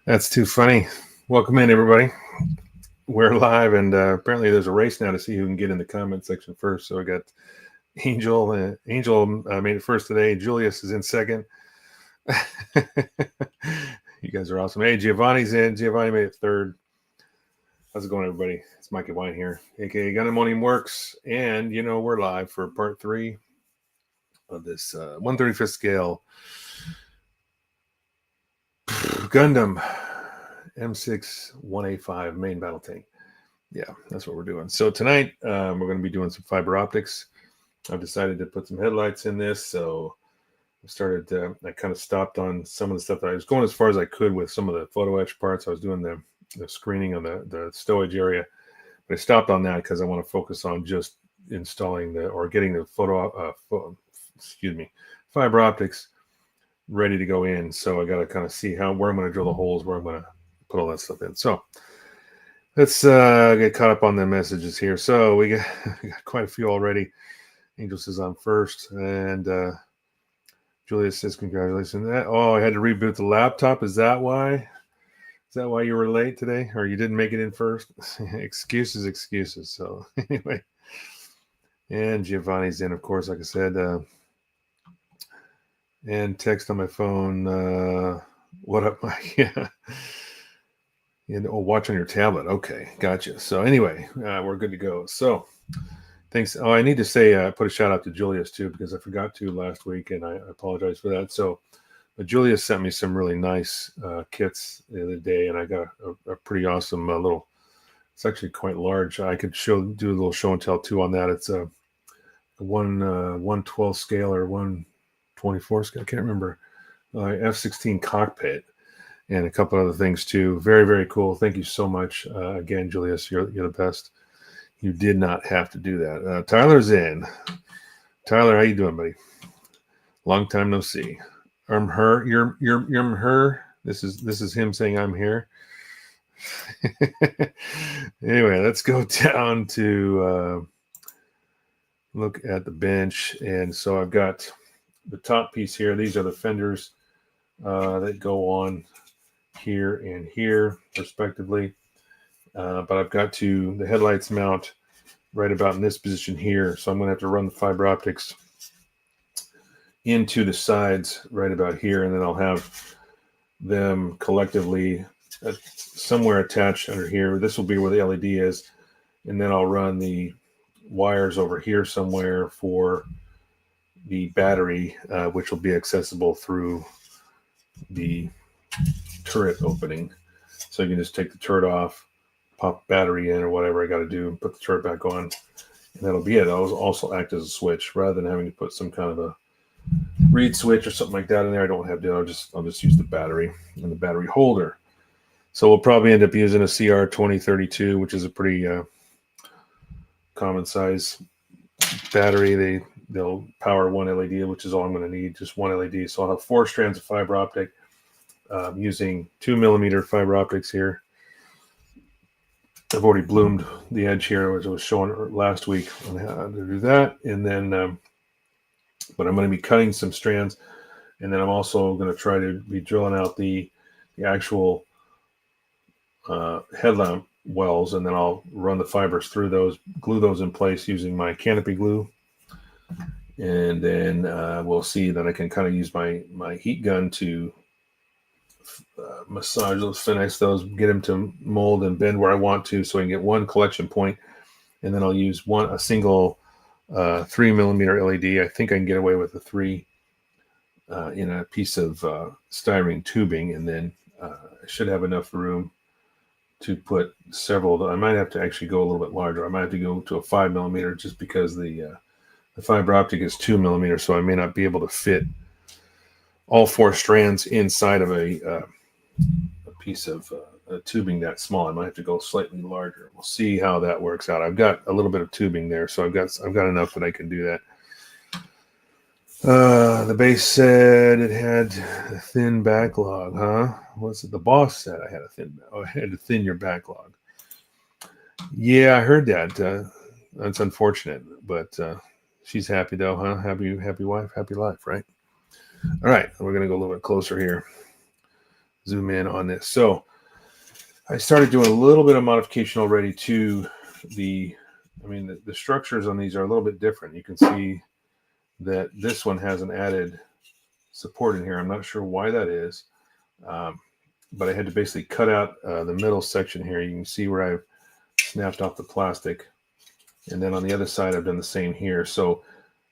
That's too funny. Welcome in, everybody. We're live, and apparently there's a race now to see who can get in the comment section first. So I got Angel. Angel made it first today. Julius is in second. You guys are awesome. Hey, Giovanni's in. Giovanni made it third. How's it going, everybody? It's Mikey Wine here, aka Gundam Works, and we're live for part 3 of this 135th scale Gundam M61A5 main battle tank. Yeah, that's what we're doing. So tonight we're going to be doing some fiber optics. I've decided to put some headlights in this, so I kind of stopped on some of the stuff that I was going as far as I could with some of the photo etch parts. I was doing the screening on the stowage area, but I stopped on that because I want to focus on just installing getting the fiber optics ready to go in. So I got to kind of see where I'm going to drill the holes, where I'm going to put all that stuff in. So let's get caught up on the messages here. So we got quite a few already. Angel says I'm first, and Julius says congratulations. I had to reboot the laptop. Is that why? Is that why you were late today, or you didn't make it in first? excuses. So anyway, and Giovanni's in, of course, like I said, and text on my phone. What up, Mike? Yeah. Watch on your tablet. Okay, gotcha. So anyway, we're good to go. So thanks. Oh, I need to say, I put a shout out to Julius too, because I forgot to last week, and I apologize for that. So Julius sent me some really nice kits the other day, and I got a pretty awesome little, it's actually quite large. I could do a little show and tell too on that. It's a 112 scale or 124 scale. I can't remember. F-16 cockpit. And a couple other things too. Very, very cool. Thank you so much. Again, Julius, you're the best. You did not have to do that. Tyler's in. Tyler, how you doing, buddy? Long time no see. I'm her. You're her. This is him saying I'm here. Anyway, let's go down to look at the bench. And so I've got the top piece here. These are the fenders that go on here and here respectively, but I've got the headlights mount right about in this position here, so I'm going to have to run the fiber optics into the sides right about here, and then I'll have them collectively somewhere attached under here. This will be where the LED is, and then I'll run the wires over here somewhere for the battery, which will be accessible through the turret opening. So you can just take the turret off, pop battery in or whatever I got to do, put the turret back on, and that'll be it. That'll also act as a switch rather than having to put some kind of a reed switch or something like that in there. I don't have to. I'll just use the battery and the battery holder. So we'll probably end up using a CR2032, which is a pretty common size battery. They'll power one LED, which is all I'm going to need, just one LED. So I'll have 4 strands of fiber optic. Using 2mm fiber optics here. I've already bloomed the edge here, which I was showing last week on how to do that. And then, but I'm going to be cutting some strands, and then I'm also going to try to be drilling out the actual headlamp wells, and then I'll run the fibers through those, glue those in place using my canopy glue. And then we'll see that I can kind of use my heat gun to massage those, finesse those, get them to mold and bend where I want to, so I can get one collection point, and then I'll use a single 3mm LED. I think I can get away with a 3 in a piece of styrene tubing, and then I should have enough room to put several. I might have to actually go a little bit larger. I might have to go to a 5mm just because the fiber optic is 2mm, so I may not be able to fit all 4 strands inside of a piece of tubing that small. I might have to go slightly larger. We'll see how that works out. I've got a little bit of tubing there, so I've got enough that I can do that. The base said it had a thin backlog, huh? What's it? The boss said I had I had to thin your backlog. Yeah, I heard that. That's unfortunate, but she's happy though, huh? Happy wife, happy life, right? All right, we're going to go a little bit closer here. zoom in on this. So I started doing a little bit of modification already to the structures on these are a little bit different. You can see that this one has an added support in here. I'm not sure why that is, but I had to basically cut out the middle section here. You can see where I've snapped off the plastic, and then on the other side I've done the same here. So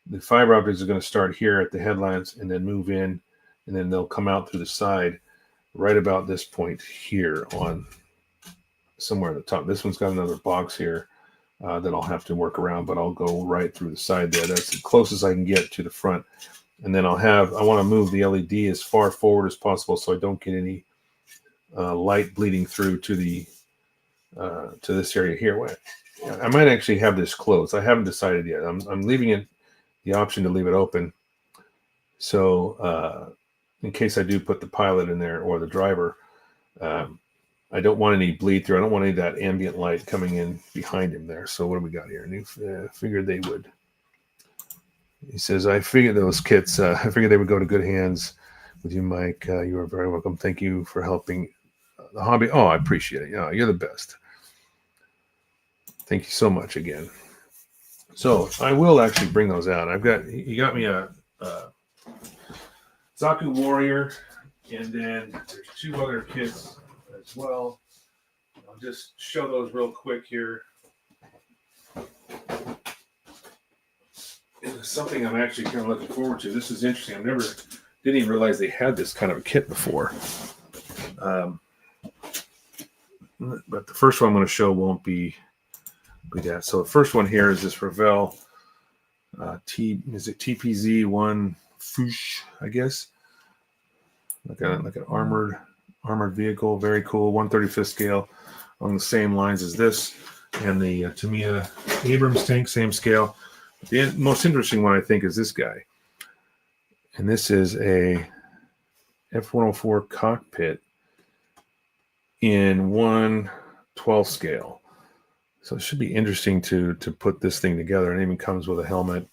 the fiber optics are going to start here at the headlamps and then move in, and then they'll come out through the side right about this point here on somewhere at the top. This one's got another box here that I'll have to work around, but I'll go right through the side there. That's the closest I can get to the front. And then I want to move the LED as far forward as possible so I don't get any light bleeding through to the to this area here. I might actually have this closed. I haven't decided yet. I'm leaving it the option to leave it open. So in case I do put the pilot in there or the driver, I don't want any bleed through. I don't want any of that ambient light coming in behind him there. So what do we got here? Figured they would. He says, I figured those kits, I figured they would go to good hands with you, Mike. You are very welcome. Thank you for helping the hobby. Oh, I appreciate it. You're the best. Thank you so much again. So I will actually bring those out. He got me a Zaku Warrior, and then there's two other kits as well. I'll just show those real quick here. It's something I'm actually kind of looking forward to. This is interesting. Didn't even realize they had this kind of a kit before. But the first one I'm going to show won't be that. So the first one here is this Revell TPZ-1 Fouche, I guess. Like an armored vehicle, very cool. 1/35 scale, on the same lines as this, and the Tamiya Abrams tank, same scale. The most interesting one, I think, is this guy, and this is a F-104 cockpit in 1/12 scale. So it should be interesting to put this thing together. And it even comes with a helmet,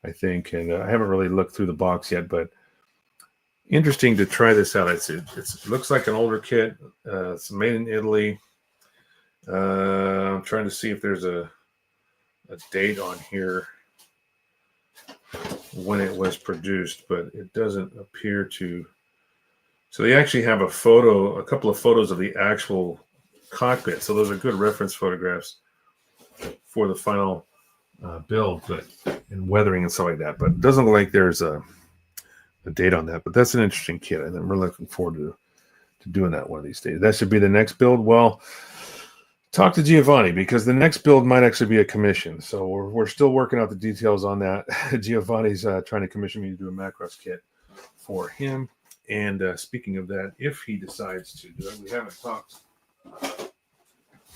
I think. And I haven't really looked through the box yet, but interesting to try this out. It looks like an older kit. It's made in Italy. I'm trying to see if there's a date on here when it was produced, but it doesn't appear to. So they actually have a couple of photos of the actual cockpit. So those are good reference photographs for the final build, and weathering and stuff like that. But it doesn't look like there's a date on that. But that's an interesting kit. I'm really looking forward to doing that one of these days. That should be the next build. Well, talk to Giovanni, because the next build might actually be a commission. So we're still working out the details on that. Giovanni's trying to commission me to do a Macross kit for him. And speaking of that, if he decides to do it, we haven't talked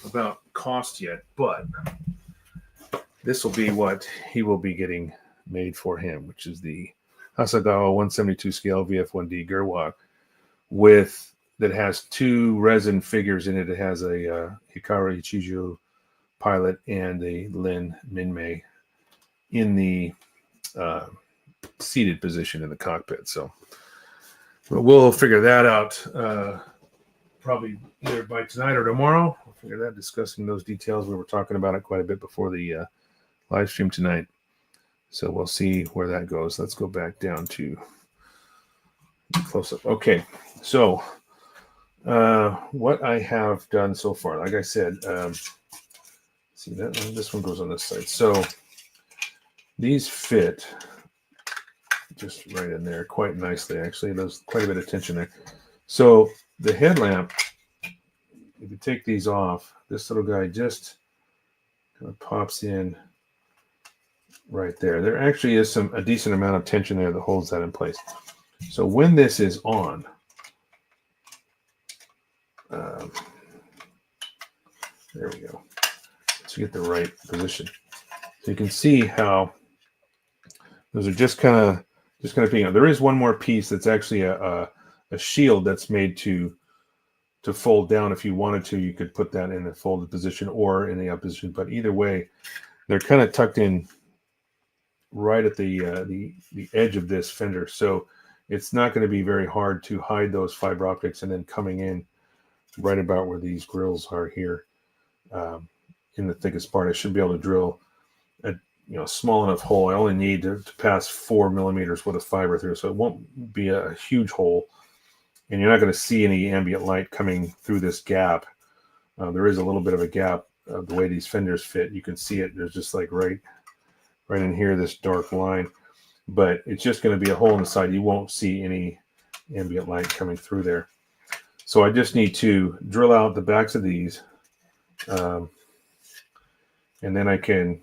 about cost yet, but this will be what he will be getting made for him, which is the Hasegawa 172 scale VF1D Gerwag that has two resin figures in it. It has a Hikaru Ichijo pilot and a Lin Minmei in the seated position in the cockpit. So we'll figure that out probably either by tonight or tomorrow. We'll figure that, discussing those details. We were talking about it quite a bit before the live stream tonight. So we'll see where that goes. Let's go back down to close up. Okay, so what I have done so far, like I said, see that this one goes on this side. So these fit just right in there quite nicely. Actually, there's quite a bit of tension there. So the headlamp, if you take these off, this little guy just kind of pops in right there. There actually is a decent amount of tension there that holds that in place. So when this is on, there we go. Let's get the right position. So you can see how those are just kind of being. There is one more piece that's actually a shield that's made to fold down. If you wanted to, you could put that in a folded position or in the up position. But either way, they're kind of tucked in right at the edge of this fender. So it's not going to be very hard to hide those fiber optics, and then coming in right about where these grills are here, in the thickest part, I should be able to drill a small enough hole. I only need to pass 4 millimeters worth of fiber through, so it won't be a huge hole, and you're not going to see any ambient light coming through this gap. There is a little bit of a gap the way these fenders fit. You can see it. There's just like right in here, this dark line, but it's just going to be a hole in the side. You won't see any ambient light coming through there. So I just need to drill out the backs of these, and then I can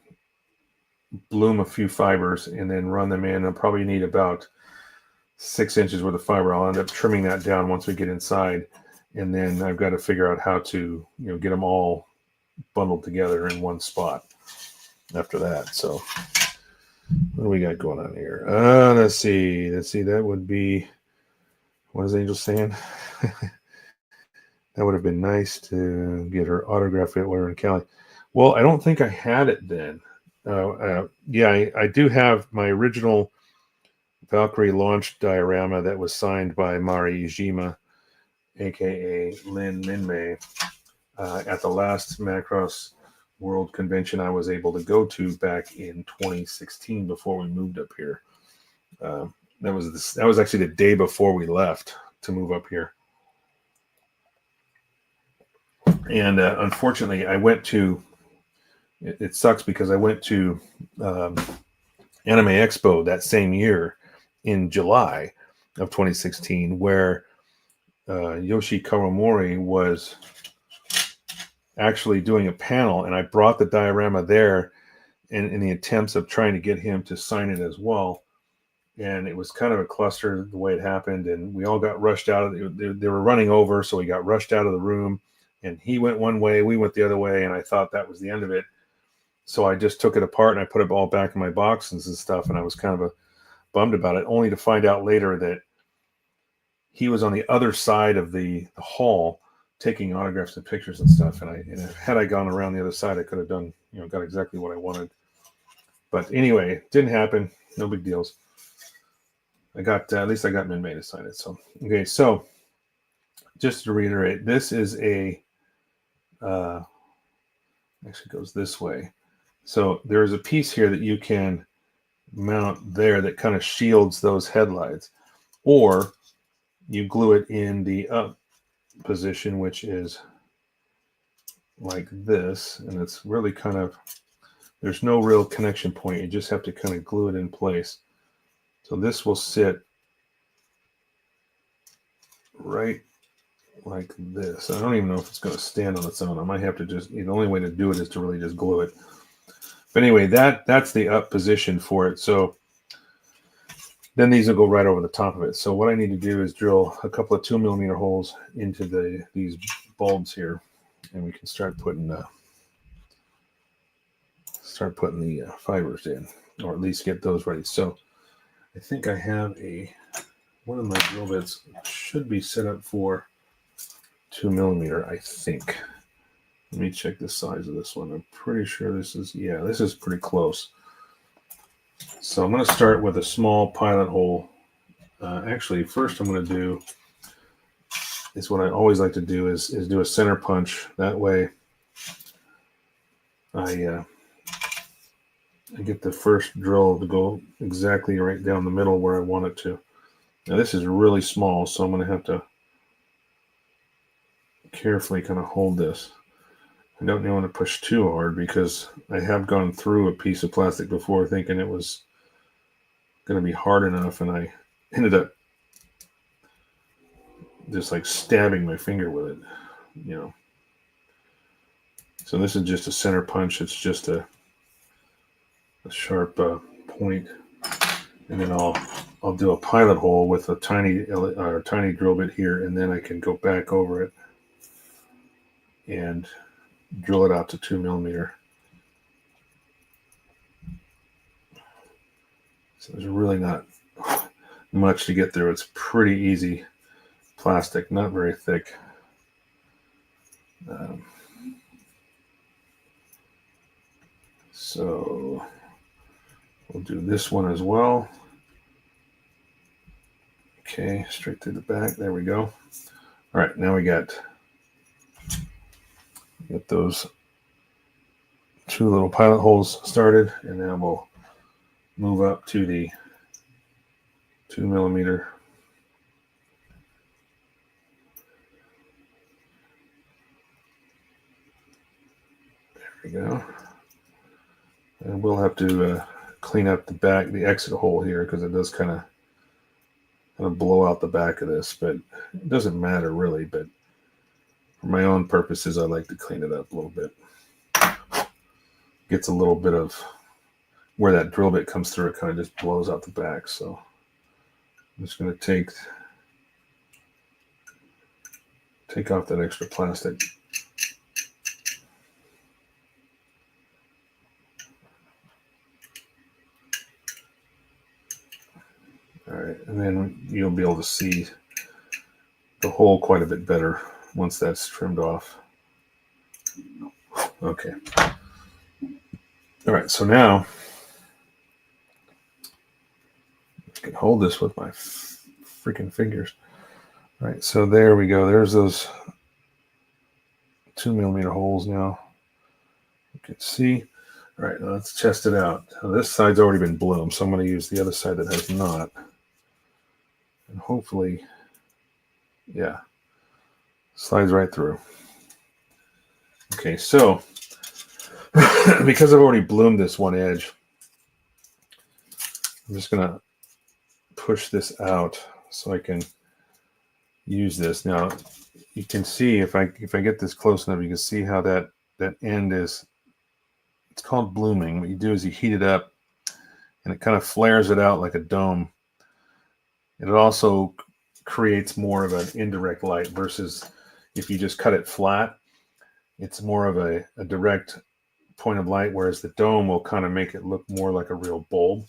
bloom a few fibers and then run them in. I'll probably need about 6 inches worth of fiber. I'll end up trimming that down once we get inside, and then I've got to figure out how to get them all bundled together in one spot after that. So what do we got going on here? Let's see. That would be, what is Angel saying? That would have been nice to get her autograph at Laura and Cali. Well, I don't think I had it then. Yeah, I do have my original Valkyrie launch diorama that was signed by Mari Ijima, aka Lin Minmei, at the last Macross World Convention I was able to go to back in 2016 before we moved up here. That was actually the day before we left to move up here. And unfortunately, I went to, it sucks because I went to Anime Expo that same year in July of 2016, where Yoshi Kawamori was actually doing a panel, and I brought the diorama there in the attempts of trying to get him to sign it as well. And it was kind of a cluster the way it happened, and we all got rushed out of they were running over, so we got rushed out of the room, and he went one way, we went the other way, and I thought that was the end of it. So I just took it apart and I put it all back in my boxes and stuff, and I was kind of bummed about it, only to find out later that he was on the other side of the hall taking autographs and pictures and stuff. And had I gone around the other side, I could have done, got exactly what I wanted. But anyway, didn't happen. No big deals. At least I got Minmei to sign it. So, okay. So just to reiterate, this is actually goes this way. So there is a piece here that you can mount there that kind of shields those headlights, or you glue it in the up position, which is like this, and it's really kind of, there's no real connection point. You just have to kind of glue it in place. So this will sit right like this. I don't even know if it's going to stand on its own. I might have to the only way to do it is to really just glue it. But anyway, that's the up position for it. So then these will go right over the top of it. So what I need to do is drill a couple of 2 millimeter holes into these bulbs here, and we can start putting the fibers in, or at least get those ready. So I think I have one of my drill bits should be set up for 2 millimeter, I think. Let me check the size of this one. I'm pretty sure this is pretty close. So I'm going to start with a small pilot hole. Actually, first I'm going to do is what I always like to do is do a center punch. That way I get the first drill to go exactly right down the middle where I want it to. Now this is really small, so I'm going to have to carefully kind of hold this. I don't want to push too hard because I have gone through a piece of plastic before thinking it was going to be hard enough, and I ended up just like stabbing my finger with it, So this is just a center punch. It's just a sharp point, and then I'll do a pilot hole with a tiny drill bit here, and then I can go back over it and drill it out to 2 millimeter. So there's really not much to get through. It's pretty easy plastic, not very thick. So we'll do this one as well. Okay, straight through the back. There we go. All right, now we got those two little pilot holes started, and now we'll move up to the 2mm. There we go. And we'll have to clean up the back, the exit hole here, because it does kind of blow out the back of this, but it doesn't matter really. But for my own purposes, I like to clean it up a little bit. Gets a little bit of where that drill bit comes through, it kind of just blows out the back. So I'm just going to take off that extra plastic. All right, and then you'll be able to see the hole quite a bit better once that's trimmed off. Okay. All right, so now I can hold this with my freaking fingers. All right, so there we go. There's those 2mm holes now. You can see. All right, now let's test it out. Now this side's already been bloomed, so I'm going to use the other side that has not. And hopefully, yeah, slides right through. Okay, so because I've already bloomed this one edge, I'm just going to push this out so I can use this. Now, you can see if I get this close enough, you can see how that end is. It's called blooming. What you do is you heat it up, and it kind of flares it out like a dome. And it also creates more of an indirect light versus if you just cut it flat. It's more of a direct point of light, whereas the dome will kind of make it look more like a real bulb.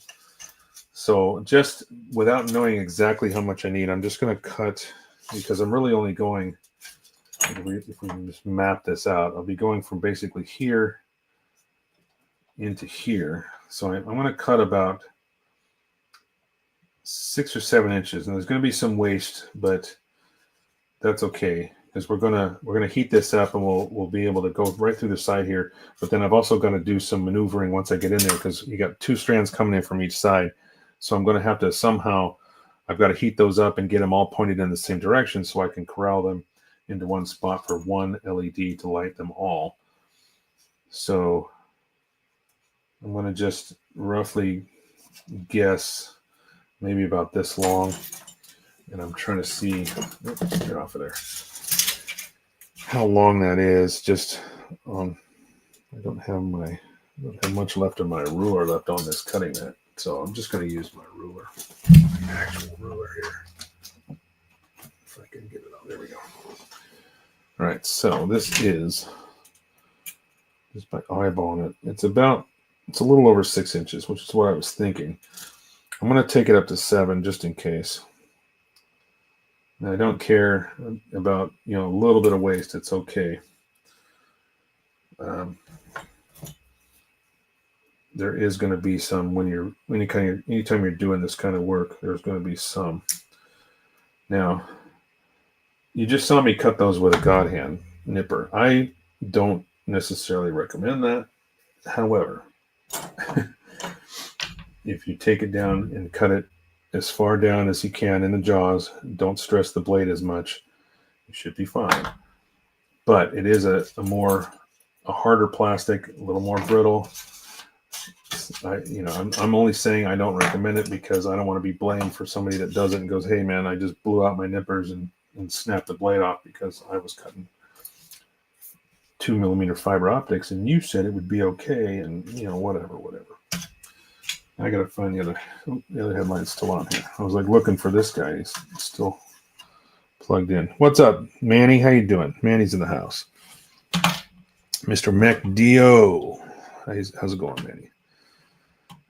So just without knowing exactly how much I need, I'm just going to cut, because I'm really only going, if we can just map this out, I'll be going from basically here into here. So I'm going to cut about 6 or 7 inches, and there's going to be some waste, but that's okay, because we're gonna heat this up, and we'll be able to go right through the side here. But then I've also got to do some maneuvering once I get in there, because you got 2 strands coming in from each side. So I'm going to have to somehow, I've got to heat those up and get them all pointed in the same direction so I can corral them into one spot for one LED to light them all. So I'm going to just roughly guess maybe about this long, and I'm trying to see, oops, get off of there, how long that is. Just I don't have much left of my ruler left on this cutting mat, so I'm just going to use my ruler, my actual ruler here, if I can get it out. There we go. All right, so this is just by eyeballing it. It's a little over 6 inches, which is what I was thinking. I'm going to take it up to 7 just in case. And I don't care about, a little bit of waste. It's okay. There is going to be some anytime you're doing this kind of work, there's going to be some. Now, you just saw me cut those with a God hand nipper. I don't necessarily recommend that. However, if you take it down and cut it as far down as you can in the jaws, don't stress the blade as much, you should be fine. But it is a harder plastic, a little more brittle. I'm only saying I don't recommend it because I don't want to be blamed for somebody that does it and goes, hey man, I just blew out my nippers and snapped the blade off because I was cutting 2mm fiber optics and you said it would be okay, and whatever. I gotta find the other headlight's still on here. I was like looking for this guy. He's still plugged in. What's up, Manny? How you doing? Manny's in the house. Mr. MacDio. How's it going, Manny?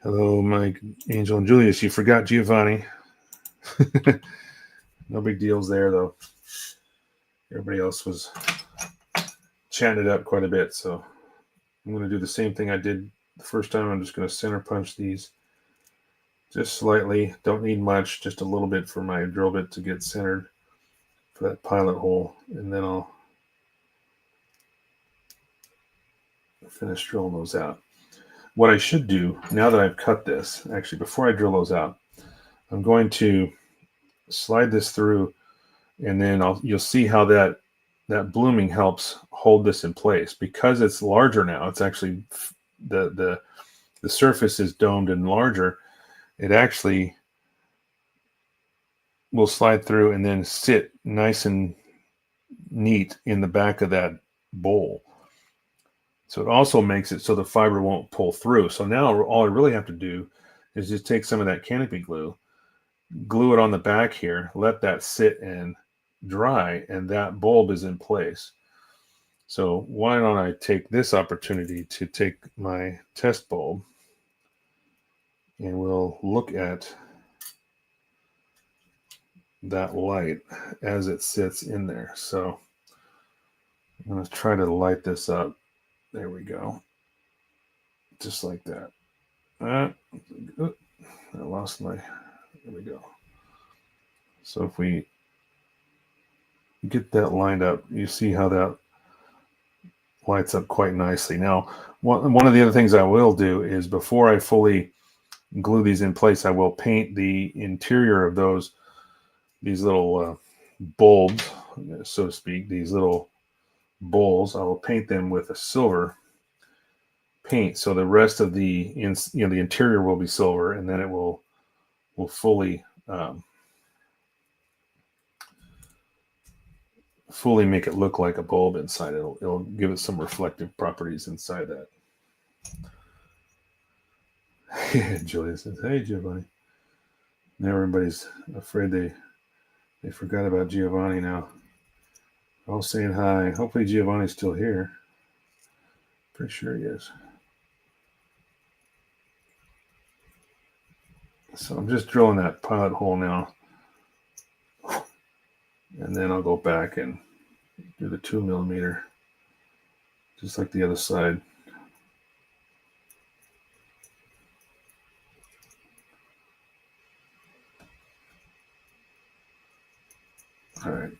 Hello, Mike, Angel, and Julius. You forgot Giovanni. No big deals there, though. Everybody else was chatting it up quite a bit, so I'm going to do the same thing I did the first time. I'm just going to center punch these just slightly. Don't need much, just a little bit for my drill bit to get centered for that pilot hole, and then I'll finish drilling those out. What I should do, now that I've cut this, actually before I drill those out, I'm going to slide this through, and then you'll see how that blooming helps hold this in place. Because it's larger now, it's actually the surface is domed and larger, it actually will slide through and then sit nice and neat in the back of that bowl. So it also makes it so the fiber won't pull through. So now all I really have to do is just take some of that canopy glue, glue it on the back here, let that sit and dry, and that bulb is in place. So why don't I take this opportunity to take my test bulb, and we'll look at that light as it sits in there. So I'm going to try to light this up. There we go. Just like that. I lost my, there we go. So if we get that lined up, you see how that lights up quite nicely. Now, one of the other things I will do is, before I fully glue these in place, I will paint the interior of these little bulbs, so to speak, these little bowls. I will paint them with a silver paint, so the rest of the the interior will be silver, and then it will fully fully make it look like a bulb inside. It'll give it some reflective properties inside that. Julia says, "Hey, Giovanni." Now everybody's afraid they forgot about Giovanni now. All saying hi. Hopefully Giovanni's still here. Pretty sure he is. So I'm just drilling that pilot hole now. And then I'll go back and do the 2mm, just like the other side. All right.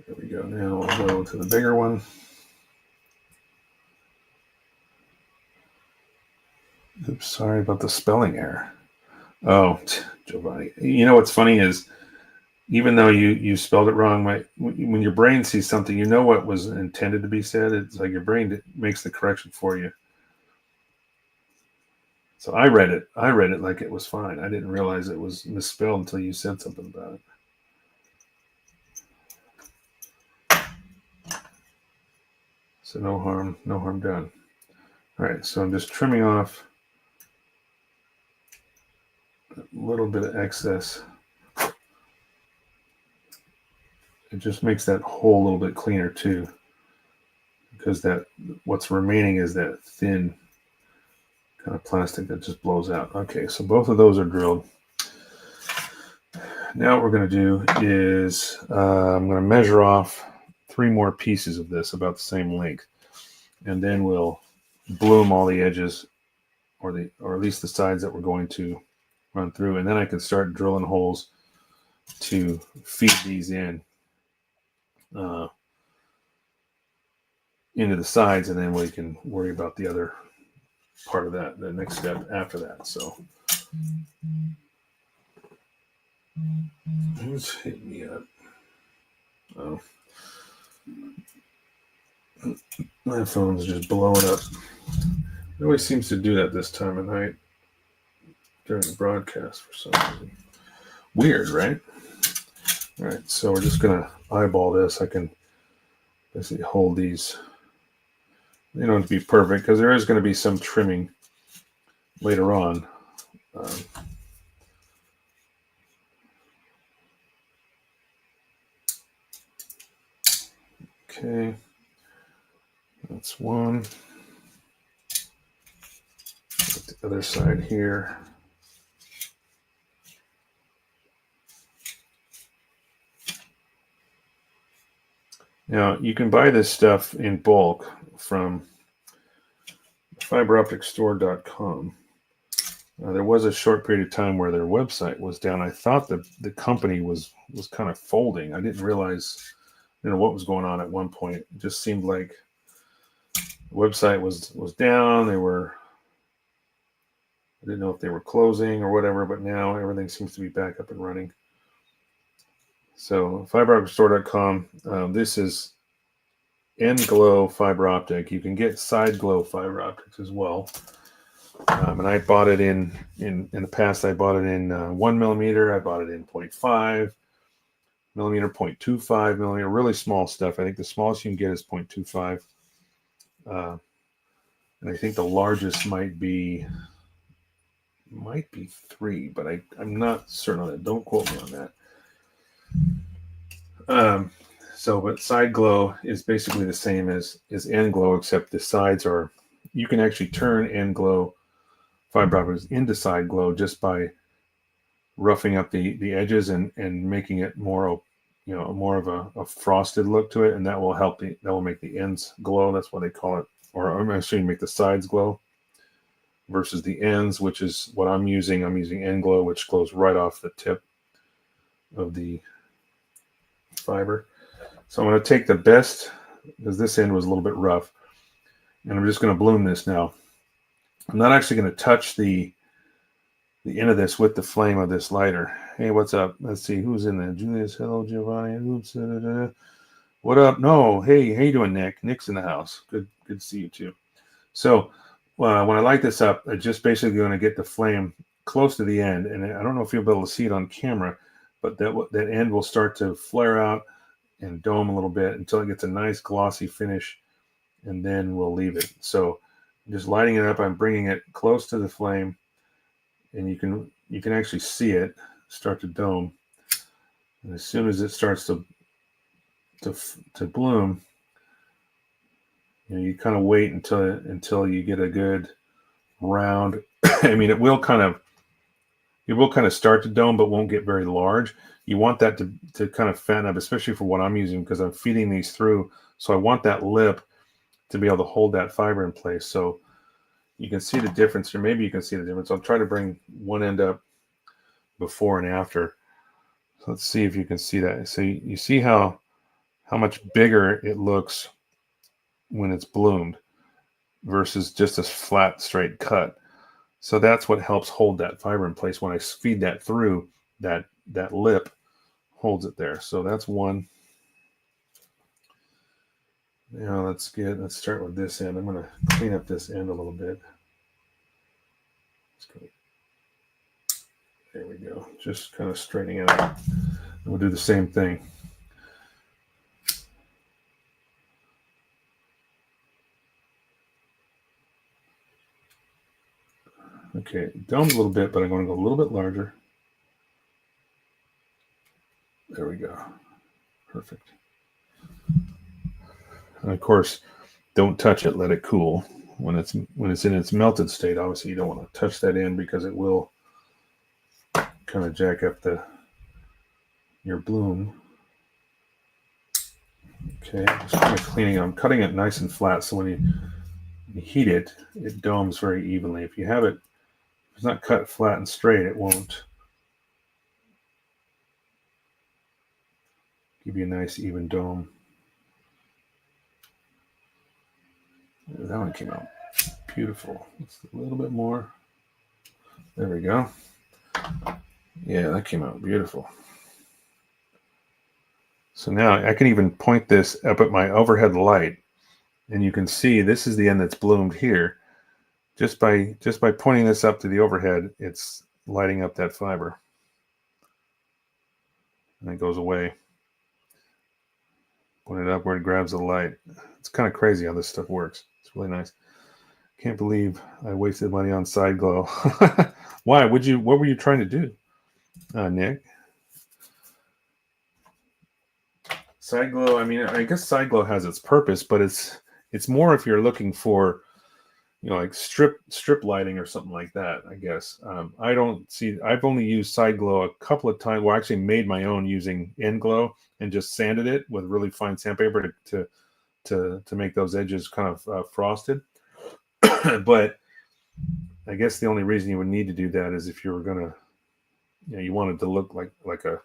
There we go. Now I'll go to the bigger one. Oops, sorry about the spelling error. Oh, Giovanni. You know what's funny is, even though you spelled it wrong, when your brain sees something, you know what was intended to be said. It's like your brain makes the correction for you. So I read it like it was fine. I didn't realize it was misspelled until you said something about it. So no harm done. All right, so I'm just trimming off a little bit of excess. It just makes that hole a little bit cleaner too, because what's remaining is that thin kind of plastic that just blows out. Okay, so both of those are drilled. Now what we're going to do is I'm going to measure off 3 more pieces of this about the same length, and then we'll bloom all the edges, or at least the sides that we're going to run through, and then I can start drilling holes to feed these in into the sides, and then we can worry about the other part of that, the next step after that. So who's hitting me up? Oh, my phone's just blowing up. It always seems to do that this time of night during the broadcast for some reason. Weird, right? All right, so we're just going to eyeball this. I can basically hold these. They don't have to be perfect, because there is going to be some trimming later on. Okay, that's one. The other side here. Now, you can buy this stuff in bulk from fiberopticstore.com. There was a short period of time where their website was down. I thought the company was kind of folding. I didn't realize, what was going on at one point. It just seemed like the website was down. I didn't know if they were closing or whatever, but now everything seems to be back up and running. So fiberopticstore.com. This is end glow fiber optic. You can get side glow fiber optics as well. And I bought it in the past. I bought it in 1 millimeter. I bought it in 0.5 millimeter, 0.25 millimeter, really small stuff. I think the smallest you can get is 0.25. And I think the largest might be 3, but I'm not certain on that. Don't quote me on that. But side glow is basically the same as end glow, except the sides are, you can actually turn end glow fiber optics into side glow just by roughing up the edges and making it more, more of a frosted look to it, and that will make the ends glow. That's what they call it. Or I'm assuming make the sides glow versus the ends, which is what I'm using. I'm using end glow, which glows right off the tip of the fiber. So I'm going to take the best, because this end was a little bit rough, and I'm just going to bloom this now. I'm not actually going to touch the end of this with the flame of this lighter. Hey, what's up? Let's see who's in there. Julius, hello, Giovanni. Oops, what up? No, hey, how you doing, Nick? Nick's in the house. Good to see you too. So when I light this up, I'm just basically going to get the flame close to the end, and I don't know if you'll be able to see it on camera, but that end will start to flare out and dome a little bit until it gets a nice glossy finish, and then we'll leave it. So just lighting it up, I'm bringing it close to the flame, and you can actually see it start to dome. And as soon as it starts to bloom, you kind of wait until you get a good round. I mean, it will kind of start to dome, but won't get very large. You want that to kind of fatten up, especially for what I'm using, because I'm feeding these through. So I want that lip to be able to hold that fiber in place. So you can see the difference, or maybe you can see the difference. I'll try to bring one end up before and after. So let's see if you can see that. So you see how much bigger it looks when it's bloomed versus just a flat, straight cut. So that's what helps hold that fiber in place. When I feed that through, that lip holds it there. So that's one. Now let's start with this end. I'm going to clean up this end a little bit. There we go. Just kind of straightening it out. And we'll do the same thing. Okay, domed a little bit, but I'm going to go a little bit larger. There we go. Perfect. And of course, don't touch it. Let it cool. When it's in its melted state, obviously you don't want to touch that end, because it will kind of jack up your bloom. Okay, just kind of cleaning it. I'm cutting it nice and flat, so when you heat it, it domes very evenly. If it's not cut flat and straight, it won't give you a nice even dome. That one came out beautiful. Just a little bit more. There we go. Yeah, that came out beautiful. So now I can even point this up at my overhead light, and you can see this is the end that's bloomed here. Just by pointing this up to the overhead, it's lighting up that fiber. And it goes away. Point it upward, grabs the light. It's kind of crazy how this stuff works. It's really nice. Can't believe I wasted money on side glow. Why? What were you trying to do, Nick? Side glow, I mean, I guess side glow has its purpose, but it's more if you're looking for, like strip lighting or something like that, I guess. I've only used side glow a couple of times. Well, I actually made my own using end glow and just sanded it with really fine sandpaper to make those edges kind of frosted. But I guess the only reason you would need to do that is if you were going to, you wanted to look like a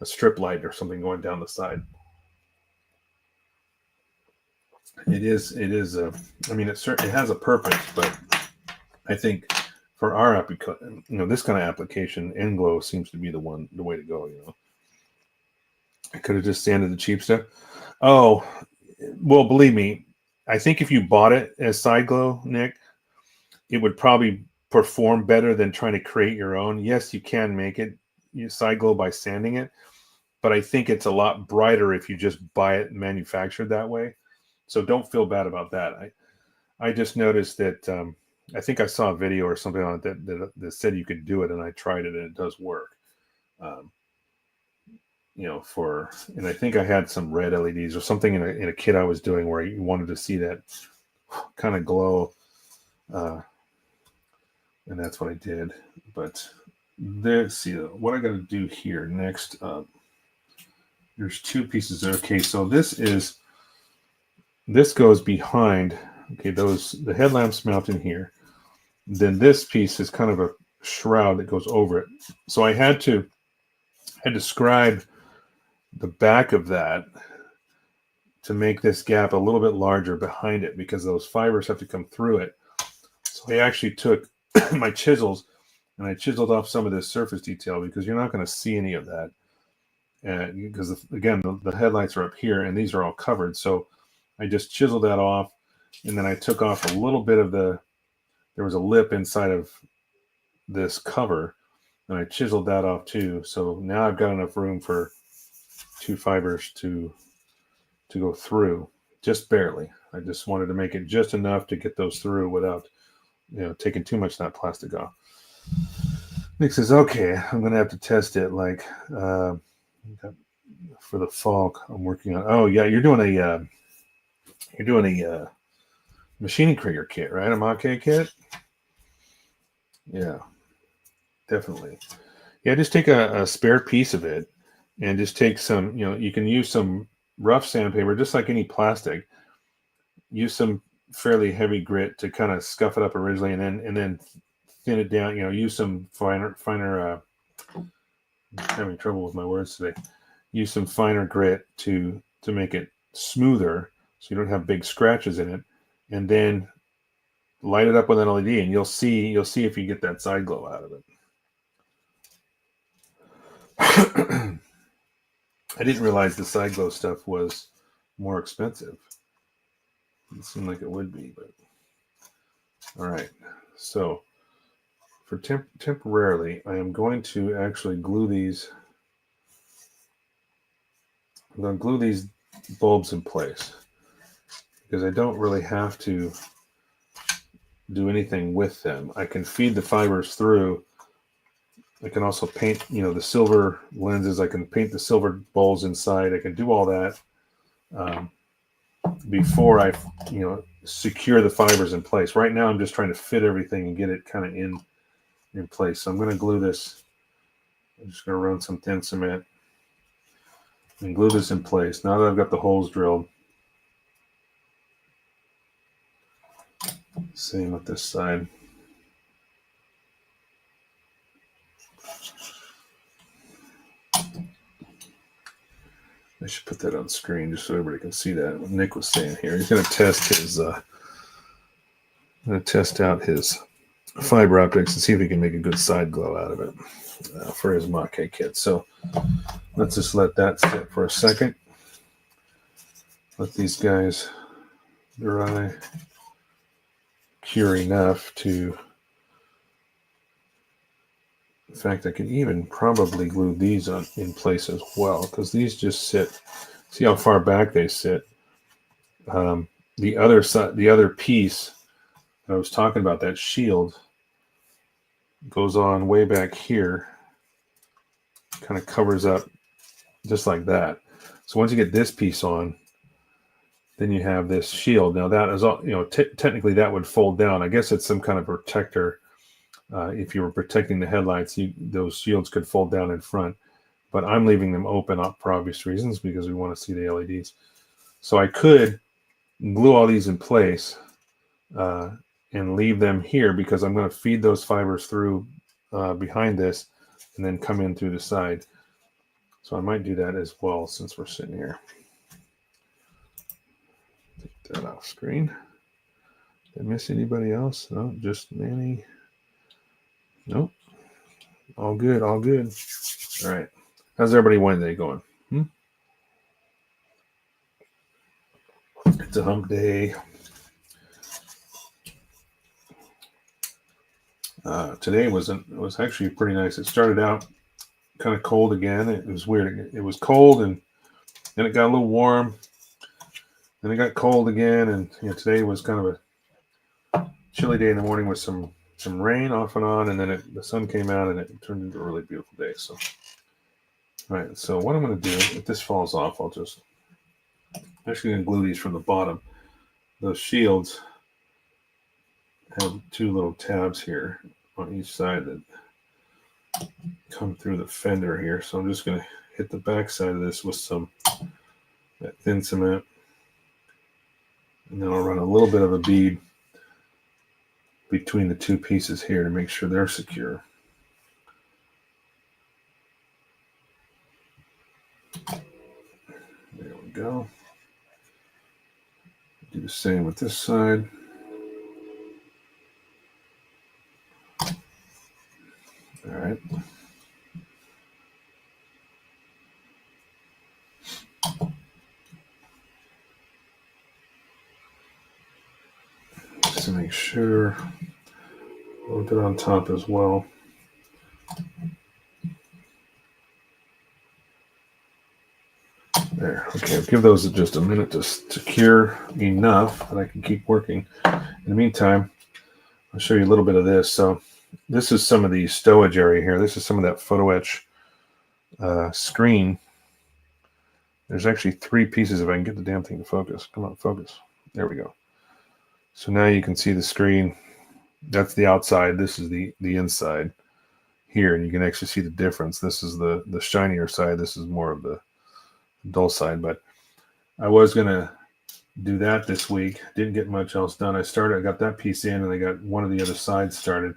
strip light or something going down the side. It is. I mean, it certainly has a purpose, but I think for our application, this kind of application, end glow seems to be the way to go. I could have just sanded the cheap stuff. Oh, well, believe me, I think if you bought it as side glow, Nick, it would probably perform better than trying to create your own. Yes, you can make it side glow by sanding it, but I think it's a lot brighter if you just buy it manufactured that way. So don't feel bad about that. I just noticed that I think I saw a video or something on it that said you could do it, and I tried it, and it does work. And I think I had some red LEDs or something in a kit I was doing where you wanted to see that kind of glow, and that's what I did. But let's see what I got to do here next. There's two pieces there. Okay, so this goes behind. Okay, the headlamps mount in here. Then this piece is kind of a shroud that goes over it. So I had to scribe the back of that to make this gap a little bit larger behind it because those fibers have to come through it. So I actually took my chisels and I chiseled off some of this surface detail because you're not going to see any of that. Because again, the headlights are up here and these are all covered. So I just chiseled that off, and then I took off a little bit of there was a lip inside of this cover, and I chiseled that off too. So now I've got enough room for two fibers to go through, just barely. I just wanted to make it just enough to get those through without, taking too much of that plastic off. Nick says, okay, I'm going to have to test it for the fall I'm working on. Oh yeah, you're doing a machining trigger kit, right? A Mach-E kit? Yeah, definitely. Yeah, just take a spare piece of it and just take some, you can use some rough sandpaper, just like any plastic. Use some fairly heavy grit to kind of scuff it up originally, and then thin it down. Use some finer. I'm having trouble with my words today. Use some finer grit to make it smoother, so you don't have big scratches in it, and then light it up with an LED, and you'll see if you get that side glow out of it. I didn't realize the side glow stuff was more expensive. It seemed like it would be, but all right. So for temporarily, I am going to actually glue these. I'm going to glue these bulbs in place because I don't really have to do anything with them. I can feed the fibers through. I can also paint, the silver lenses. I can paint the silver bowls inside. I can do all that before I, secure the fibers in place. Right now, I'm just trying to fit everything and get it kind of in place. So I'm going to glue this. I'm just going to run some thin cement and glue this in place. Now that I've got the holes drilled. Same with this side. I should put that on screen just so everybody can see that. What Nick was saying here. He's going to test out his fiber optics and see if he can make a good side glow out of it for his Mach-E kit. So let's just let that sit for a second. Let these guys dry, cure enough to. In fact, I could even probably glue these in place as well, because these just sit. See how far back they sit. The other side, the other piece I was talking about, that shield, goes on way back here. Kind of covers up just like that. So once you get this piece on, then you have this shield. Now that is all. Technically that would fold down. I guess it's some kind of protector. If you were protecting the headlights, those shields could fold down in front, but I'm leaving them open up for obvious reasons because we want to see the LEDs. So I could glue all these in place and leave them here because I'm going to feed those fibers through behind this and then come in through the side. So I might do that as well since we're sitting here. Take that off screen. Did I miss anybody else? No, just Manny. Nope. All good, all good. All right. How's everybody Wednesday going? It's a hump day. Today was actually pretty nice. It started out kind of cold again. It was weird. It was cold and then it got a little warm. Then it got cold again, and today was kind of a chilly day in the morning with some rain off and on, and then the sun came out and it turned into a really beautiful day. So, all right. So what I'm going to do, if this falls off, I'm actually going to glue these from the bottom. Those shields have two little tabs here on each side that come through the fender here. So I'm just going to hit the back side of this with some that thin cement. And then I'll run a little bit of a bead between the two pieces here to make sure they're secure. There we go. Do the same with this side. All right. Just to make sure, a little bit on top as well. There. Okay, I'll give those just a minute to secure enough that I can keep working. In the meantime, I'll show you a little bit of this. So this is some of the stowage area here. This is some of that photo etch screen. There's actually three pieces if I can get the damn thing to focus. Come on, focus. There we go. So now you can see the screen. That's the outside. This is the inside here, and you can actually see the difference. This is the shinier side. This is more of the dull side, but I was going to do that this week. Didn't get much else done. I got that piece in, and I got one of the other sides started.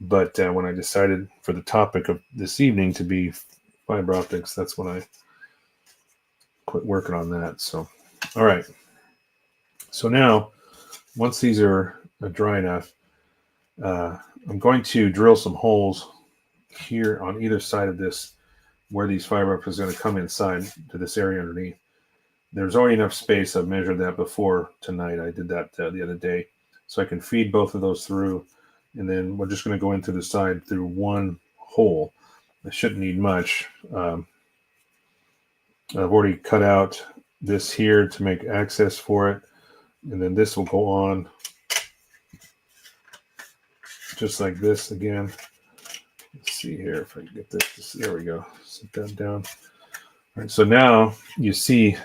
But when I decided for the topic of this evening to be fiber optics, that's when I quit working on that. So, all right. So now, once these are dry enough, I'm going to drill some holes here on either side of this where these fiber optics are going to come inside to this area underneath. There's already enough space. I've measured that before tonight. I did that the other day. So I can feed both of those through, and then we're just going to go into the side through one hole. I shouldn't need much. I've already cut out this here to make access for it, and then this will go on just like this again. Let's see here if I can get this. There we go. Set that down. All right, so now you see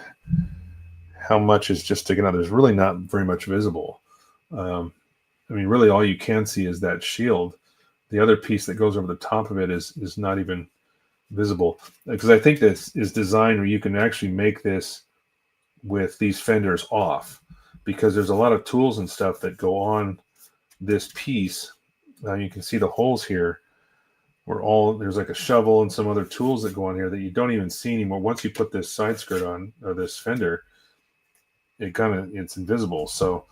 how much is just sticking out. There's really not very much visible. I mean, really all you can see is that shield. The other piece that goes over the top of it is not even visible. Because I think this is designed where you can actually make this with these fenders off, because there's a lot of tools and stuff that go on this piece. Now you can see the holes here. There's like a shovel and some other tools that go on here that you don't even see anymore. Once you put this side skirt on, or this fender, it's invisible. So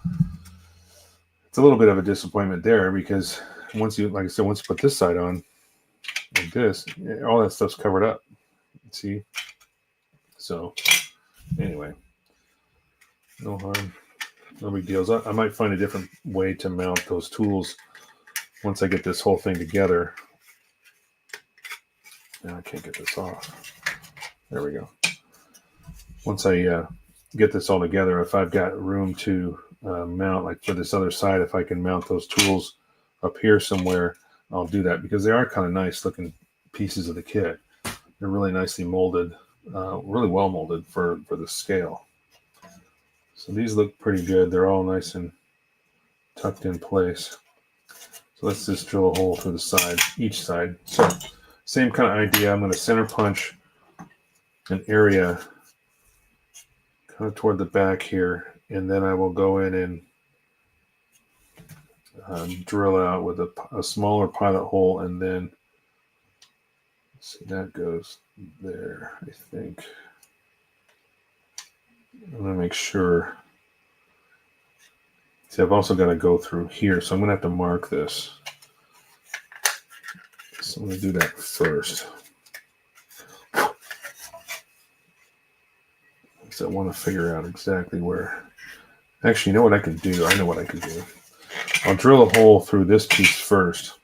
it's a little bit of a disappointment there, because once you put this side on like this, all that stuff's covered up. See? So anyway, no harm, no big deals. I might find a different way to mount those tools once I get this whole thing together. Now I can't get this off. There we go. Once I get this all together, if I've got room to mount, like for this other side, if I can mount those tools up here somewhere, I'll do that, because they are kind of nice looking pieces of the kit. They're really nicely molded, really well molded for the scale. So these look pretty good. They're all nice and tucked in place. So let's just drill a hole through the side, each side. So same kind of idea. I'm going to center punch an area kind of toward the back here, and then I will go in and drill out with a smaller pilot hole, and then see that goes there. I think I'm gonna make sure. See, I've also got to go through here, so I'm gonna have to mark this. So I'm gonna do that first. So I want to figure out exactly where. Actually, you know what I can do? I know what I can do. I'll drill a hole through this piece first,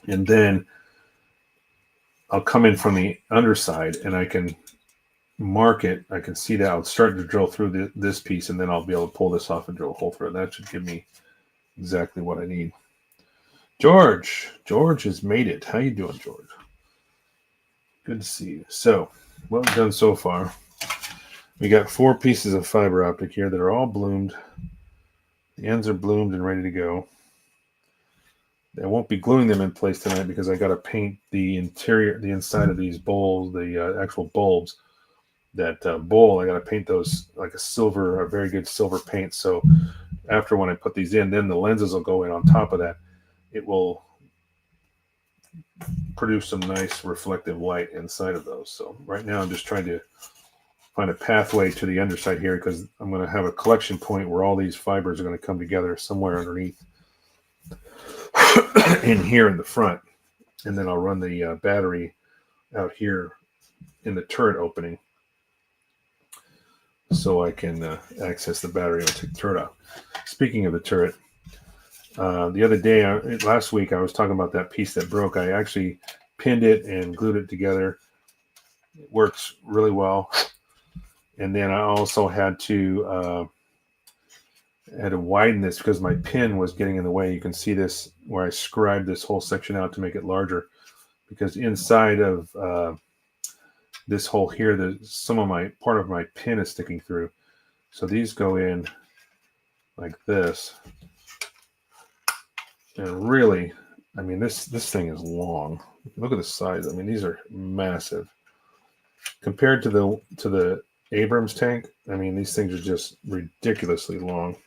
and then I'll come in from the underside, and I can mark it. I can see that I'll start to drill through this piece, and then I'll be able to pull this off and drill a hole through it. That should give me exactly what I need. George has made it. How you doing, George? Good to see you. So, well done so far. We got 4 pieces of fiber optic here that are all bloomed. The ends are bloomed and ready to go. I won't be gluing them in place tonight because I got to paint the interior, the inside of these bowls, the actual bulbs. That bowl, I got to paint those like a very good silver paint. So after when I put these in, then the lenses will go in on top of that. It will produce some nice reflective light inside of those. So right now I'm just trying to find a pathway to the underside here because I'm going to have a collection point where all these fibers are going to come together somewhere underneath in here in the front. And then I'll run the battery out here in the turret opening so I can access the battery and take the turret out. Speaking of the turret, the other day, last week, I was talking about that piece that broke. I actually pinned it and glued it together. It works really well. And then I also had to widen this because my pin was getting in the way. You can see this where I scribed this whole section out to make it larger because inside of this hole here, part of my pin is sticking through. So these go in like this. And really, I mean, this thing is long. Look at the size. I mean, these are massive compared to the Abrams tank. I mean, these things are just ridiculously long.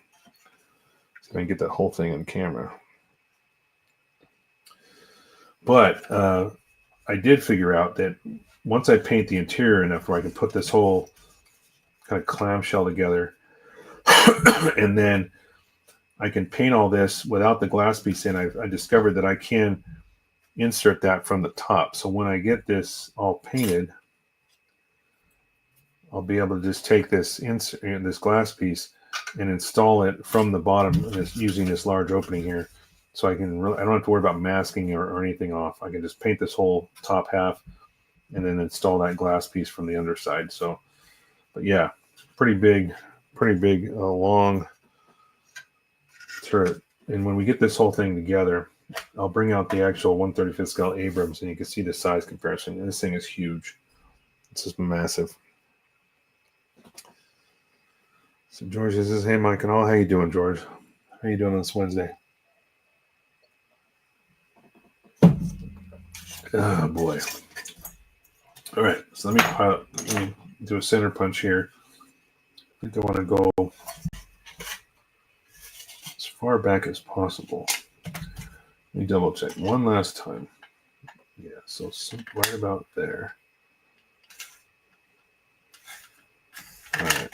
So I can get that whole thing on camera. But I did figure out that once I paint the interior enough where I can put this whole kind of clamshell together, and then I can paint all this without the glass piece in. I discovered that I can insert that from the top. So when I get this all painted, I'll be able to just take this glass piece and install it from the bottom using this large opening here. So I don't have to worry about masking or anything off. I can just paint this whole top half and then install that glass piece from the underside. So, but yeah, pretty big, long turret. And when we get this whole thing together, I'll bring out the actual 1/35th scale Abrams, and you can see the size comparison. And this thing is huge. It's just massive. So George says, "Hey, Mike and all, how you doing, George? How you doing on this Wednesday?" Oh boy! All right, so let me do a center punch here. I think I want to go as far back as possible. Let me double check one last time. Yeah, so right about there. All right.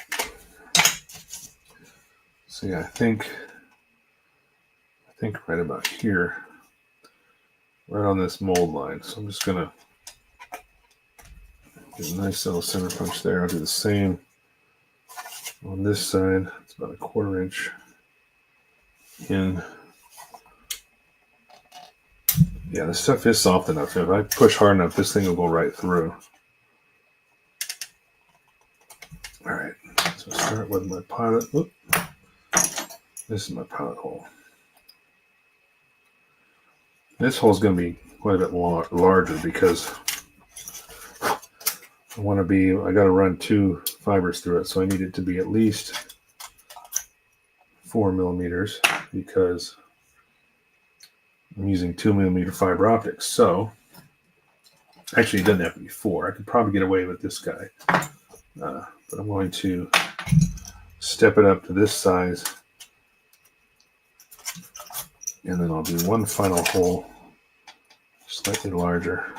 So yeah, I think right about here, right on this mold line. So I'm just gonna do a nice little center punch there. I'll do the same on this side. It's about a 1/4 inch in. Yeah, this stuff is soft enough. If I push hard enough, this thing will go right through. All right, so start with my pilot. Whoop. This is my pilot hole. This hole is going to be quite a bit larger because I got to run 2 fibers through it. So I need it to be at least 4 millimeters because I'm using 2 millimeter fiber optics. So actually it doesn't have to be 4. I could probably get away with this guy. But I'm going to step it up to this size And then I'll do one final hole, slightly larger.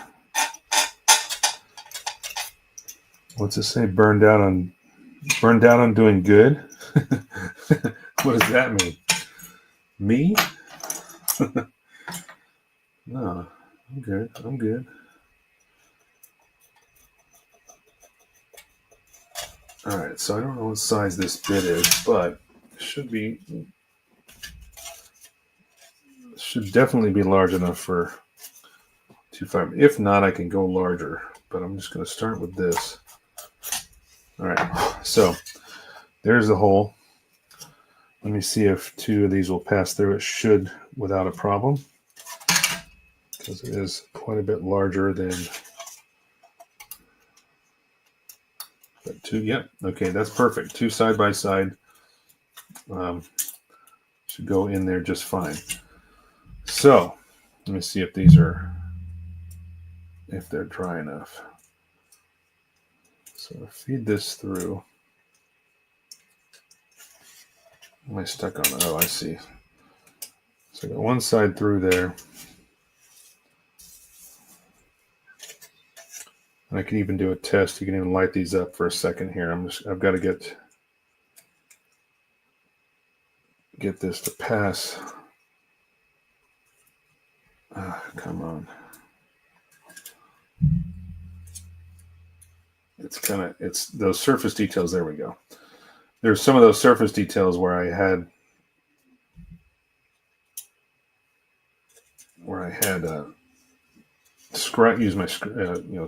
What's it say? Burned out on doing good? What does that mean? Me? No, I'm good. I'm good. All right, so I don't know what size this bit is, but it should definitely be large enough for 2.5. If not, I can go larger, but I'm just going to start with this. All right, so there's the hole. Let me see if 2 of these will pass through. It should without a problem, because it is quite a bit larger than 2. Yep. Okay, that's perfect. 2 side by side should go in there just fine. So let me see if they're dry enough. So feed this through. Am I stuck on? Oh, I see. So I got one side through there. And I can even do a test. You can even light these up for a second here. I've got to get this to pass. Come on. It's those surface details. There we go. There's some of those surface details where I had use my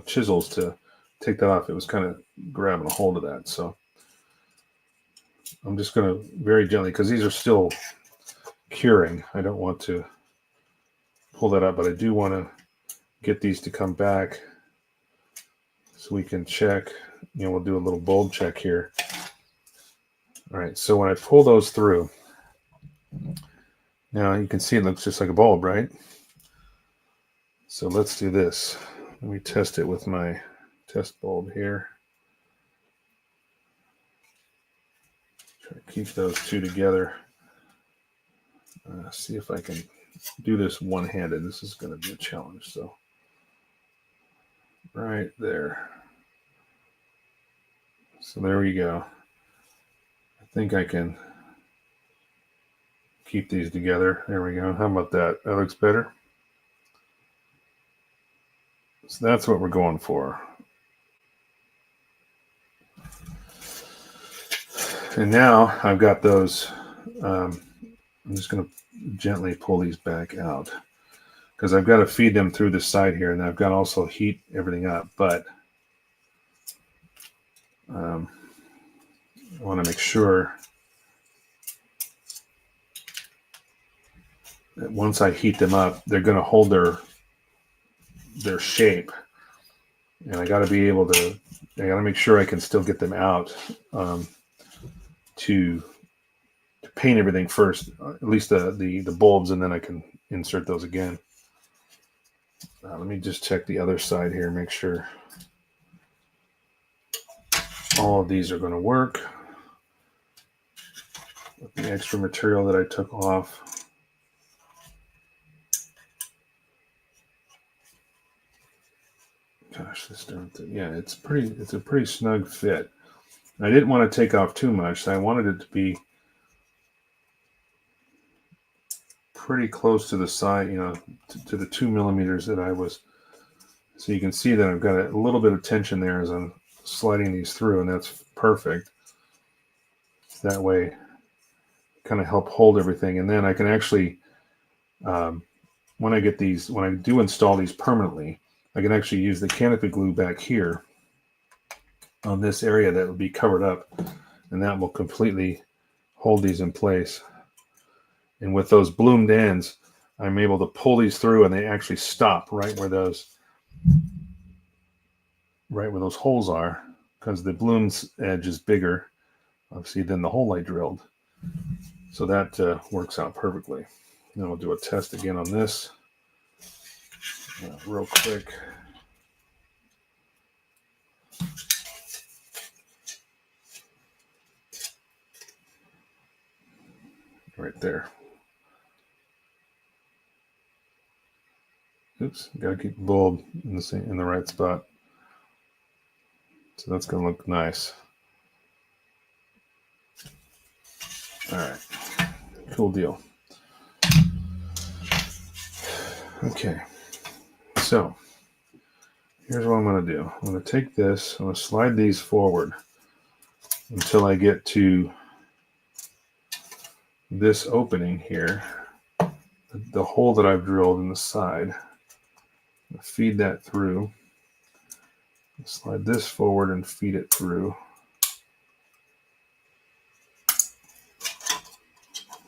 chisels to take that off. It was kind of grabbing a hold of that. So I'm just going to very gently, because these are still curing. I don't want to pull that up, but I do want to get these to come back so we can check. We'll do a little bulb check here. All right, so when I pull those through, now you can see it looks just like a bulb, right? So let's do this. Let me test it with my test bulb here. Try to keep those 2 together. See if I can do this one-handed. This is going to be a challenge. So right there. So there we go. I think I can keep these together. There we go. How about that? That looks better. So that's what we're going for. And now I've got those. I'm just going to gently pull these back out, because I've got to feed them through the side here, and I've got to also heat everything up. But I want to make sure that once I heat them up, they're going to hold their shape. And I got to make sure I can still get them out to paint everything first, at least the bulbs, and then I can insert those again. Let me just check the other side here, make sure all of these are going to work with the extra material that I took off. Gosh, this darn thing. Yeah, it's a pretty snug fit. I didn't want to take off too much, so I wanted it to be pretty close to the side, to the 2 millimeters that I was. So you can see that I've got a little bit of tension there as I'm sliding these through, and that's perfect. That way, kind of help hold everything. And then I can actually, when I do install these permanently, I can actually use the canopy glue back here on this area that will be covered up, and that will completely hold these in place. And with those bloomed ends, I'm able to pull these through, and they actually stop right where those holes are, because the bloom's edge is bigger, obviously, than the hole I drilled. So that works out perfectly. Then we'll do a test again on this real quick. Right there. Oops, gotta keep the bulb in the right spot. So that's gonna look nice. All right, cool deal. Okay, so here's what I'm gonna do. I'm gonna take this, I'm gonna slide these forward until I get to this opening here, the hole that I've drilled in the side. Feed that through. Slide this forward and feed it through.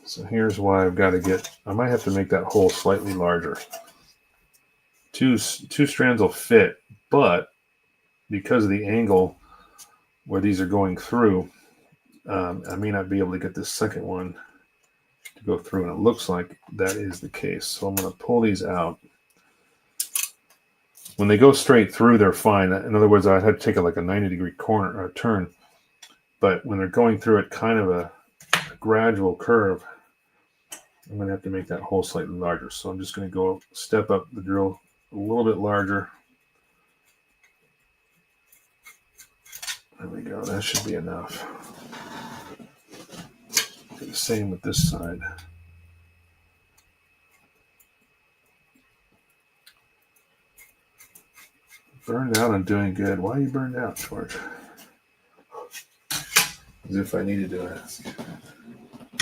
So here's why I've got to get, I might have to make that hole slightly larger. Two strands will fit, but because of the angle where these are going through, I may not be able to get this second one to go through, and it looks like that is the case. So I'm going to pull these out. When they go straight through, they're fine. In other words, I'd have to take like a 90-degree corner or turn. But when they're going through it, kind of a gradual curve, I'm going to have to make that hole slightly larger. So I'm just going to go step up the drill a little bit larger. There we go. That should be enough. Do the same with this side. Burned out on doing good. Why are you burned out, George? As if I needed to ask.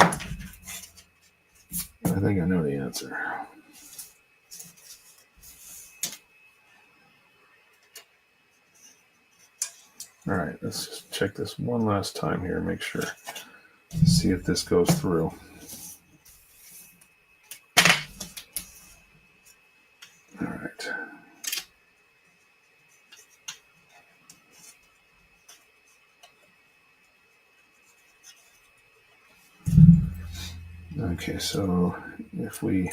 I think I know the answer. All right, let's just check this one last time here and make sure. See if this goes through. All right. Okay, so if we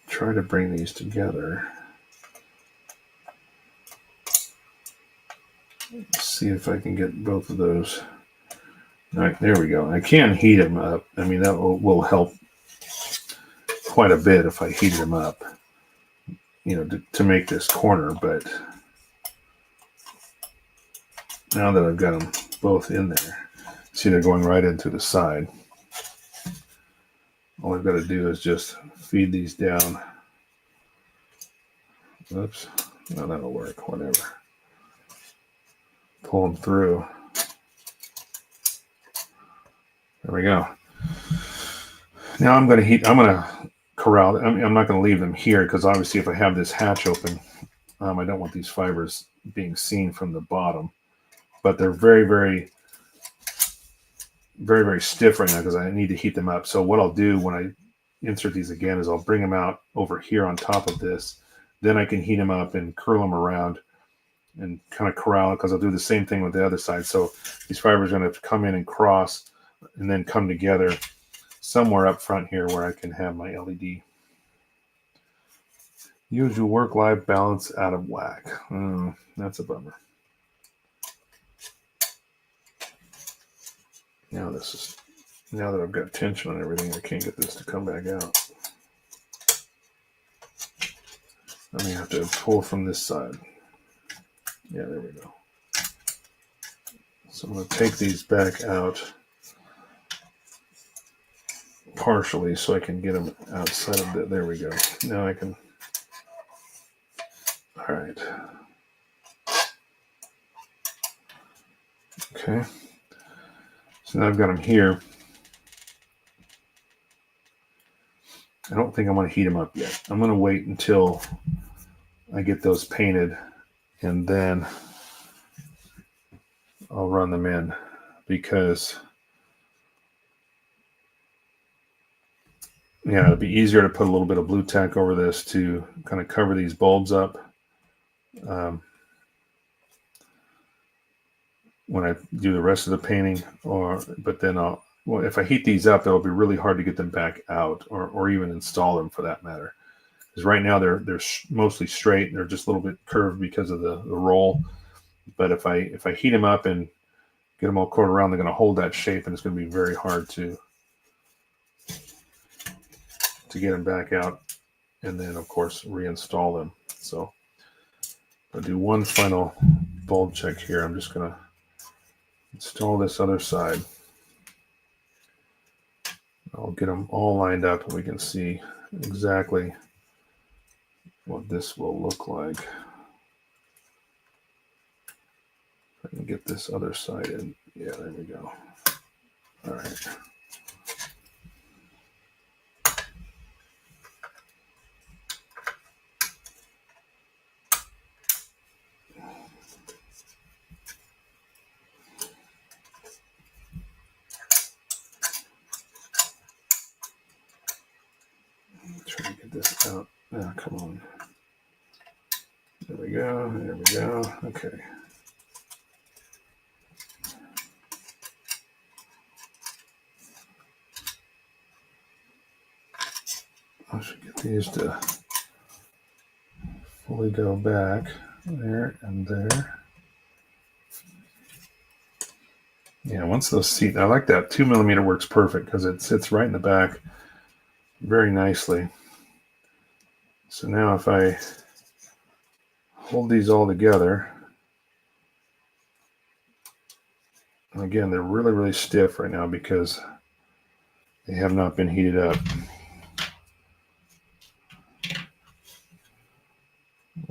try to bring these together, let's see if I can get both of those. All right, there we go. I can heat them up. I mean, that will help quite a bit if I heated them up, you know, to make this corner. But now that I've got them both in there, see they're going right into the side. All I've got to do is just feed these down. Oops, no, that'll work, whatever. Pull them through. There we go. Now I'm going to corral. I'm not going to leave them here because obviously if I have this hatch open, I don't want these fibers being seen from the bottom. But they're very, very, very, very stiff right now because I need to heat them up. So what I'll do when I insert these again is I'll bring them out over here on top of this. Then I can heat them up and curl them around and kind of corral it because I'll do the same thing with the other side. So these fibers are going to come in and cross and then come together somewhere up front here where I can have my LED. Usual work-life balance out of whack. That's a bummer. Now that I've got tension on everything, I can't get this to come back out. I may have to pull from this side. Yeah, there we go. So I'm going to take these back out partially so I can get them outside of the, there we go. Now I can, all right. Okay. So now I've got them here. I don't think I'm going to heat them up yet. I'm going to wait until I get those painted and then I'll run them in because yeah, it'd be easier to put a little bit of blue tack over this to kind of cover these bulbs up. When I do the rest of the painting, but then well, if I heat these up, it'll be really hard to get them back out or even install them for that matter. Because right now they're mostly straight and they're just a little bit curved because of the roll. But if I heat them up and get them all curled around, they're going to hold that shape and it's going to be very hard to get them back out and then of course reinstall them. So I'll do one final bulb check here. I'm just going to install this other side. I'll get them all lined up and we can see exactly what this will look like. I can get this other side in. Yeah, there we go. All right. Try to get this out. Ah, come on. There we go. There we go. Okay. I should get these to fully go back there and there. Yeah, once those seat, I like that 2mm works perfect because it sits right in the back very nicely. So now if I hold these all together, and again, they're really, really stiff right now because they have not been heated up.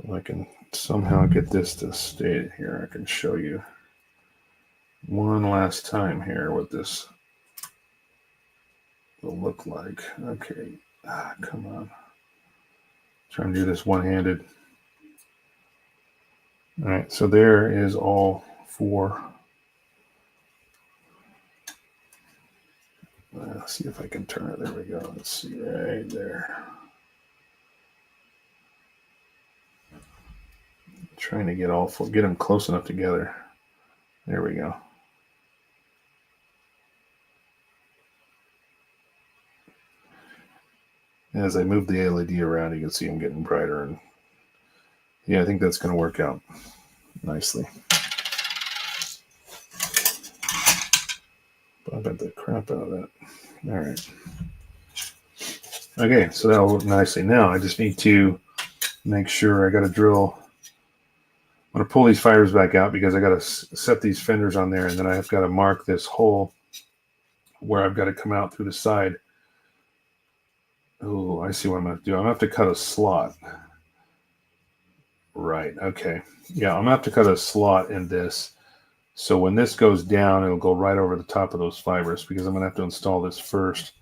If I can somehow get this to stay here, I can show you one last time here what this will look like. Okay, come on. Trying to do this one-handed. All right, so there is all four. Let's see if I can turn it. There we go. Let's see right there. Trying to get all four, get them close enough together. There we go. As I move the LED around, you can see them getting brighter, and yeah, I think that's going to work out nicely. But I bet the crap out of that. All right. Okay, so that'll work nicely. Now I just need to make sure I got to drill. I'm going to pull these fibers back out because I got to set these fenders on there, and then I've got to mark this hole where I've got to come out through the side. Oh, I see what I'm going to do. I'm going to have to cut a slot. Right, okay. Yeah, I'm going to have to cut a slot in this. So when this goes down, it'll go right over the top of those fibers because I'm going to have to install this first.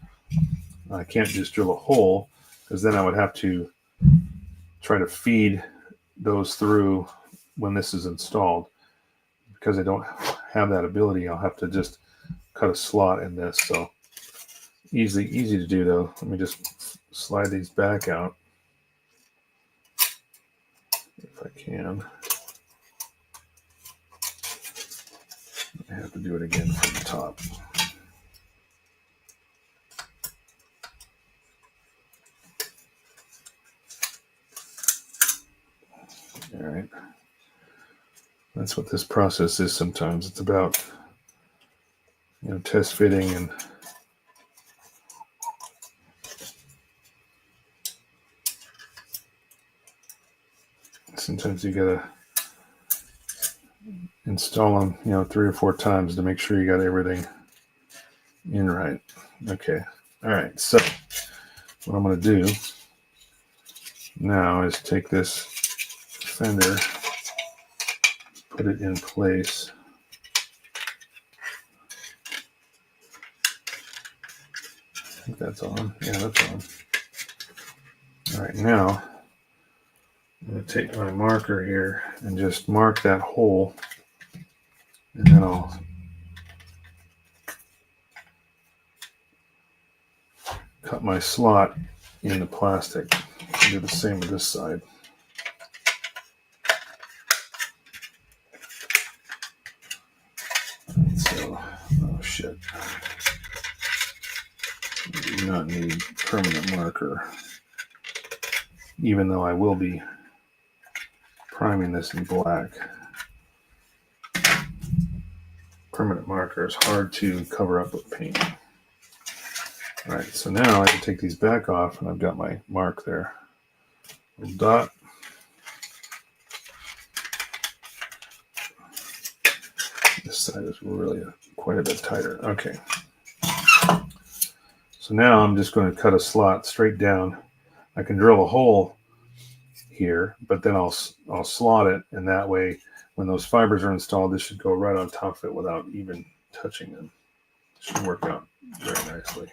I can't just drill a hole because then I would have to try to feed those through when this is installed. Because I don't have that ability, I'll have to just cut a slot in this. So easy to do though. Let me just slide these back out if I can. I have to do it again from the top. All right. That's what this process is sometimes. It's about, test fitting and sometimes you gotta install them, 3 or 4 times to make sure you got everything in right. Okay. All right. So what I'm going to do now is take this fender, put it in place. I think that's on. Yeah, that's on. All right. Now I'm going to take my marker here and just mark that hole, and then I'll cut my slot in the plastic. I'll do the same with this side. So, oh shit. I do not need permanent marker, even though I will be priming this in black. Permanent marker is hard to cover up with paint. All right, so now I can take these back off, and I've got my mark there. Little dot. This side is really quite a bit tighter. Okay. So now I'm just going to cut a slot straight down. I can drill a hole here, but then I'll slot it, and that way when those fibers are installed, this should go right on top of it without even touching them. It should work out very nicely.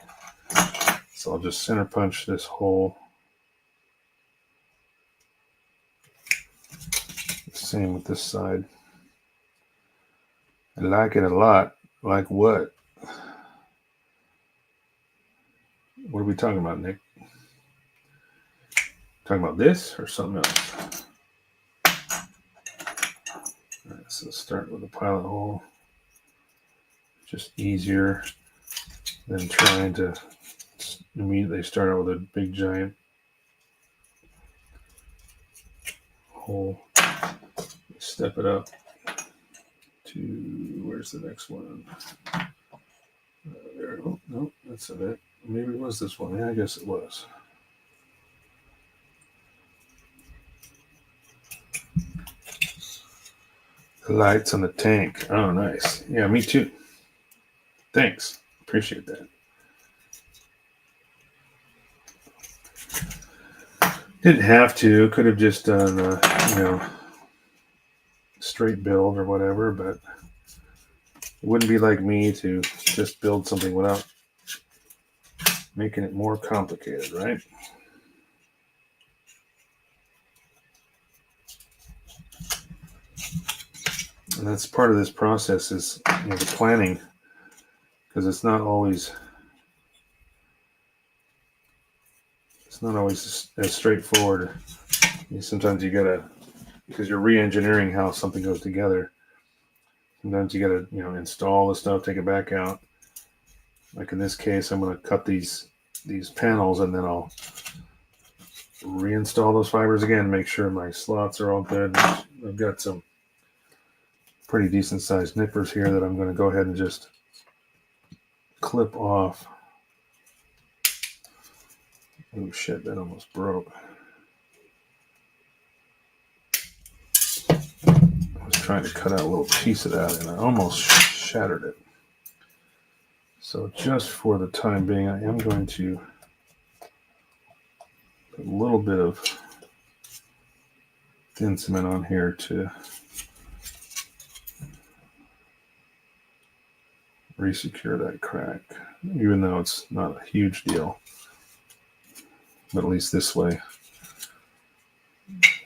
So I'll just center punch this hole. Same with this side. I like it a lot. Like what? What are we talking about, Nick? Talking about this or something else? All right, so start with a pilot hole. Just easier than trying to immediately start out with a big giant hole. Step it up to, where's the next one? There. Oh, no, that's not it. Maybe it was this one. Yeah, I guess it was. The lights on the tank. Oh, nice. Yeah, me too. Thanks. Appreciate that. Didn't have to. Could have just done, straight build or whatever, but it wouldn't be like me to just build something without making it more complicated, right? And that's part of this process is the planning, because it's not always as straightforward. Sometimes you gotta, because you're re-engineering how something goes together. Sometimes you gotta install the stuff, take it back out. Like in this case, I'm going to cut these panels, and then I'll reinstall those fibers again, make sure my slots are all good. I've got some pretty decent sized nippers here that I'm going to go ahead and just clip off. Oh shit, that almost broke. I was trying to cut out a little piece of that, and I almost shattered it. So just for the time being, I am going to put a little bit of thin cement on here to re-secure that crack, even though it's not a huge deal. But at least this way,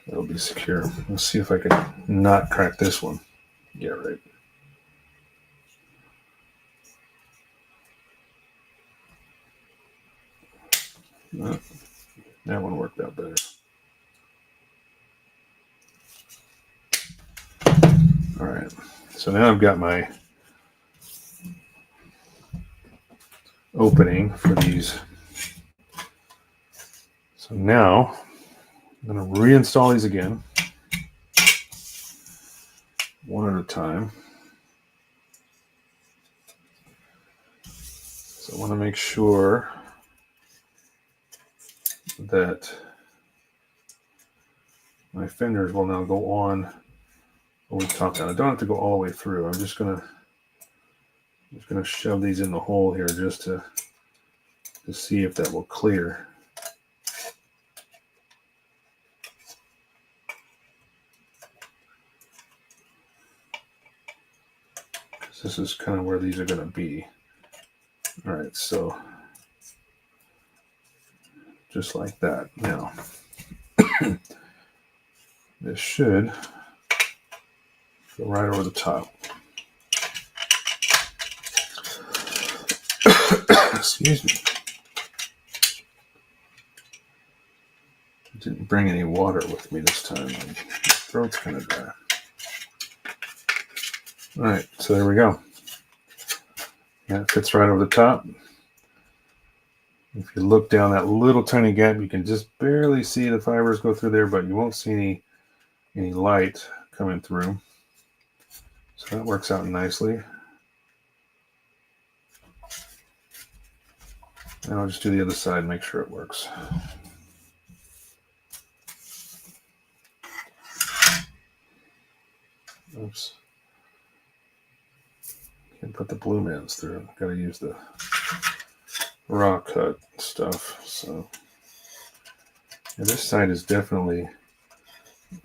it'll be secure. Let's see if I can not crack this one. Yeah, right. That one worked out better. All right, so now I've got my opening for these. So now I'm going to reinstall these again, one at a time. So I want to make sure that my fenders will now go on over the top. Now I don't have to go all the way through. I'm just gonna shove these in the hole here just to see if that will clear. This is kind of where these are going to be. All right, so just like that. Now, this should go right over the top. Excuse me. I didn't bring any water with me this time. My throat's kind of dry. All right, so there we go. That fits right over the top. If you look down that little tiny gap, you can just barely see the fibers go through there, but you won't see any light coming through. So that works out nicely. And I'll just do the other side and make sure it works. Oops. Can't put the blue mans through. Got to use the raw cut stuff. So and this side is definitely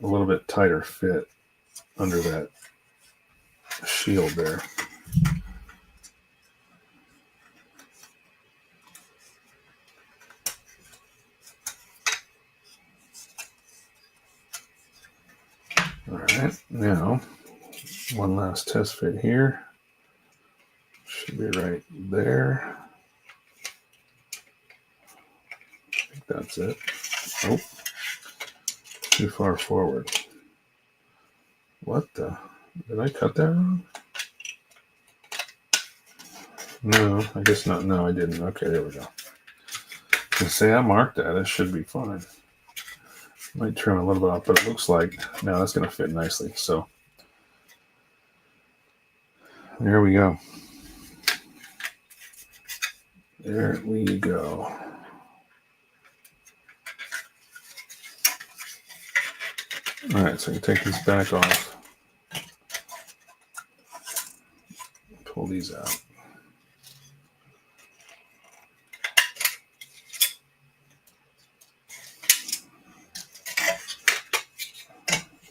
a little bit tighter fit under that shield there. All right, now one last test fit here. Should be right there. I think that's it. Oh, too far forward. What the? Did I cut that wrong? No, I guess not. No, I didn't. Okay, there we go. And say I marked that. It should be fine. Might trim a little bit off, but it looks like now that's going to fit nicely. So there we go. There we go. All right, so I can take this back off. Pull these out.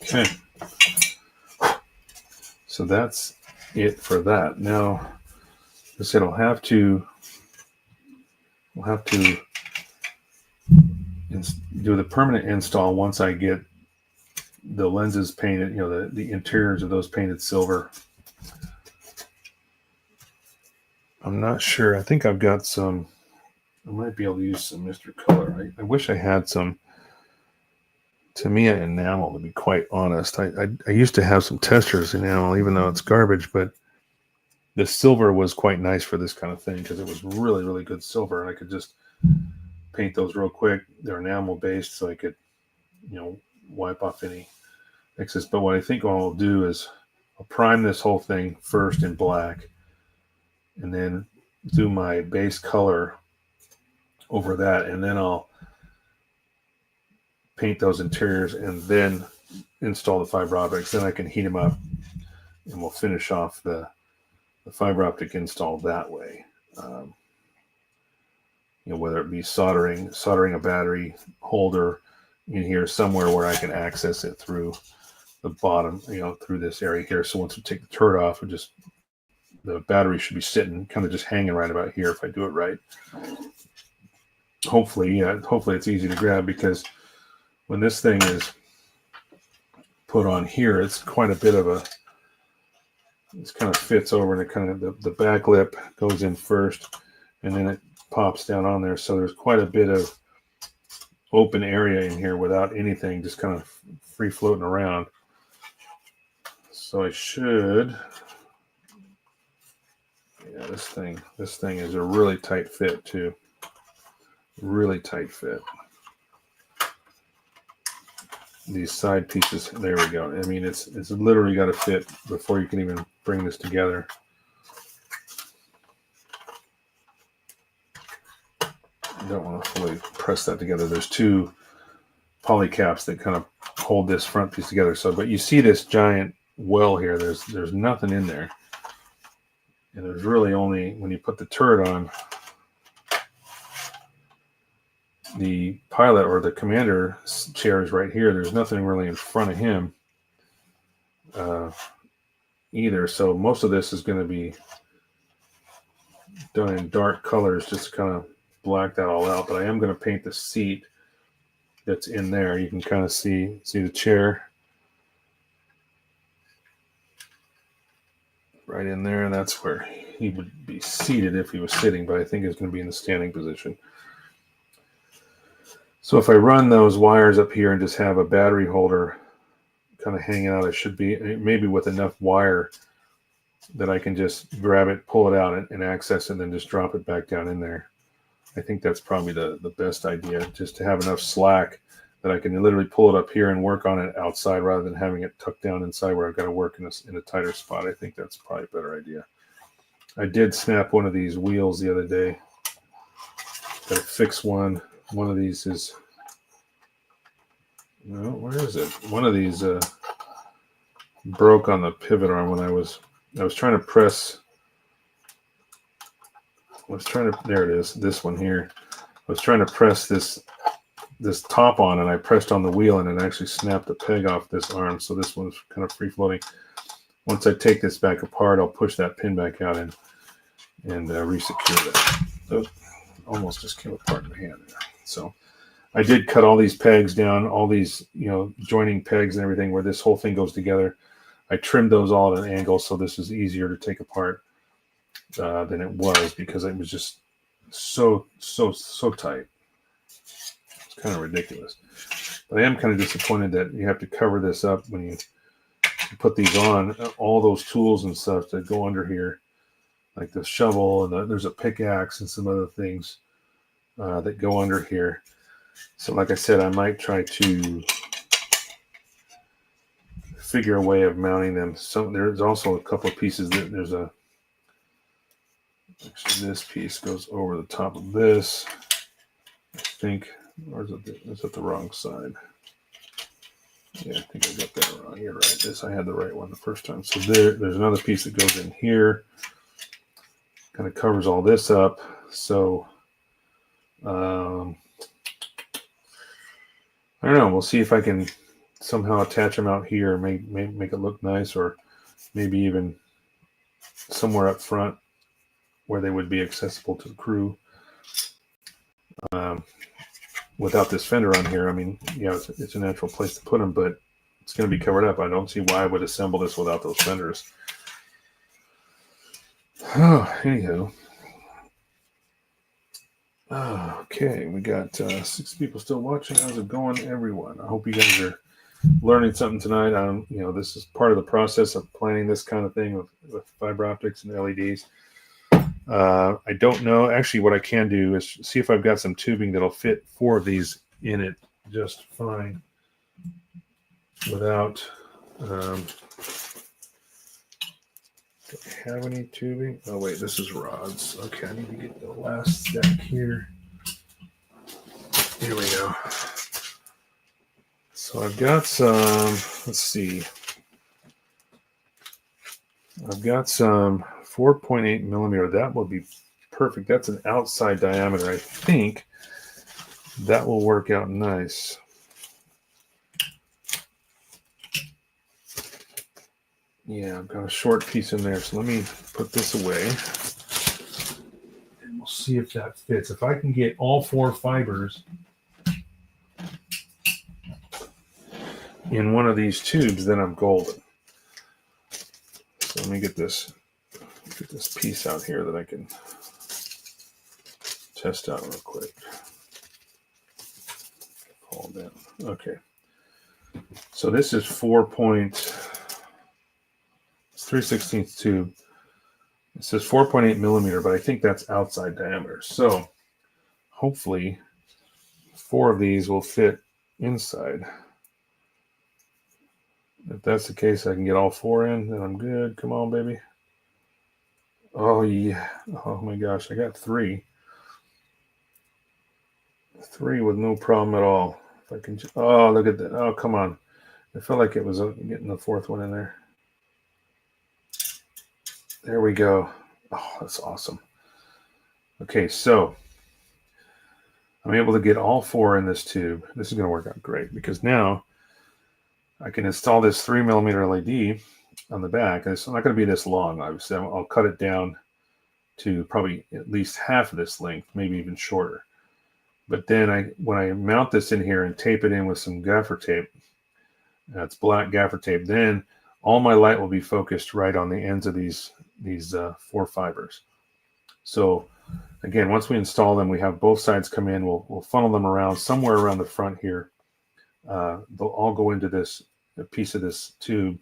Okay. So that's it for that. Now, I said we'll have to do the permanent install once I get the lenses painted, you know, the interiors of those painted silver. I'm not sure. I think I've got some. I might be able to use some Mr. Color. I wish I had some Tamiya enamel, to be quite honest. I used to have some Testors enamel, even though it's garbage, but the silver was quite nice for this kind of thing because it was really, really good silver, and I could just paint those real quick. They're enamel based, so I could, you know, wipe off any excess. But what I think I'll do is I'll prime this whole thing first in black, and then do my base color over that, and then I'll paint those interiors and then install the fiber optics. Then I can heat them up, and we'll finish off the fiber optic install that way. You know, whether it be soldering a battery holder in here somewhere where I can access it through the bottom, you know, through this area here. So once we take the turret off, the battery should be sitting kind of just hanging right about here if I do it right. Hopefully it's easy to grab, because when this thing is put on here, it's quite a bit of it kind of fits over, and it kind of, the back lip goes in first, and then it pops down on there. So there's quite a bit of open area in here without anything, just kind of free floating around. So I should, yeah, this thing is a really tight fit too. Really tight fit. These side pieces, there we go. I mean, it's literally got to fit before you can even bring this together. I don't want to fully press that together. There's two poly caps that kind of hold this front piece together. So, but you see this giant well here. There's nothing in there, and there's really only, when you put the turret on, the pilot or the commander chair is right here. There's nothing really in front of him either. So most of this is going to be done in dark colors, just kind of black that all out. But I am going to paint the seat that's in there. You can kind of see the chair right in there. That's where he would be seated if he was sitting, but I think he's going to be in the standing position. So if I run those wires up here and just have a battery holder kind of hanging out, it should be maybe with enough wire that I can just grab it, pull it out, and access it, and then just drop it back down in there. I think that's probably the best idea, just to have enough slack that I can literally pull it up here and work on it outside rather than having it tucked down inside where I've got to work in a tighter spot. I think that's probably a better idea. I did snap one of these wheels the other day. Got to fix one. One of these is, no, where is it? One of these broke on the pivot arm when I was trying to press. There it is, this one here. I was trying to press this top on, and I pressed on the wheel, and it actually snapped the peg off this arm. So this one's kind of free floating. Once I take this back apart, I'll push that pin back out and resecure that. Those almost just came apart in my hand there. So I did cut all these pegs down, all these, joining pegs and everything where this whole thing goes together. I trimmed those all at an angle, so this is easier to take apart than it was, because it was just so tight. It's kind of ridiculous. But I am kind of disappointed that you have to cover this up when you put these on. All those tools and stuff that go under here, like the shovel, and there's a pickaxe and some other things that go under here. So like I said, I might try to figure a way of mounting them. So there's also a couple of pieces that actually this piece goes over the top of this, I think. Or is it the wrong side? Yeah, I think I got that wrong. You're right. I had the right one the first time. So there's another piece that goes in here, kind of covers all this up. So I don't know. We'll see if I can somehow attach them out here, make it look nice, or maybe even somewhere up front where they would be accessible to the crew. Without this fender on here, I mean, yeah, it's a natural place to put them, but it's going to be covered up. I don't see why I would assemble this without those fenders. Oh, anyhow. Okay, we got 6 people still watching. How's it going, everyone? I hope you guys are learning something tonight. This is part of the process of planning this kind of thing with fiber optics and LEDs. I don't know. Actually, what I can do is see if I've got some tubing that'll fit 4 of these in it just fine without. Do I have any tubing? Oh, wait, this is rods. Okay, I need to get the last stack here. Here we go. So I've got some, let's see. I've got some 4.8 millimeter. That will be perfect. That's an outside diameter. I think that will work out nice. Yeah, I've got a short piece in there. So let me put this away. And we'll see if that fits. If I can get all 4 fibers in one of these tubes, then I'm golden. So let me get this piece out here that I can test out real quick. Fall down. Okay. So this is 3/16 tube. It says 4.8 millimeter, but I think that's outside diameter. So hopefully 4 of these will fit inside. If that's the case, I can get all 4 in, then I'm good. Come on, baby. Oh, yeah. Oh, my gosh. I got 3. 3 with no problem at all. If I can just, oh, look at that. Oh, come on. I felt like it was getting the 4th one in there. There we go. Oh, that's awesome. Okay, so I'm able to get all 4 in this tube. This is going to work out great because now I can install this 3 millimeter LED on the back. It's not going to be this long, obviously. I'll cut it down to probably at least half of this length, maybe even shorter. But then when I mount this in here and tape it in with some gaffer tape, that's black gaffer tape, then all my light will be focused right on the ends of these 4 fibers. So again, once we install them, we have both sides come in. We'll funnel them around somewhere around the front here. They'll all go into a piece of this tube.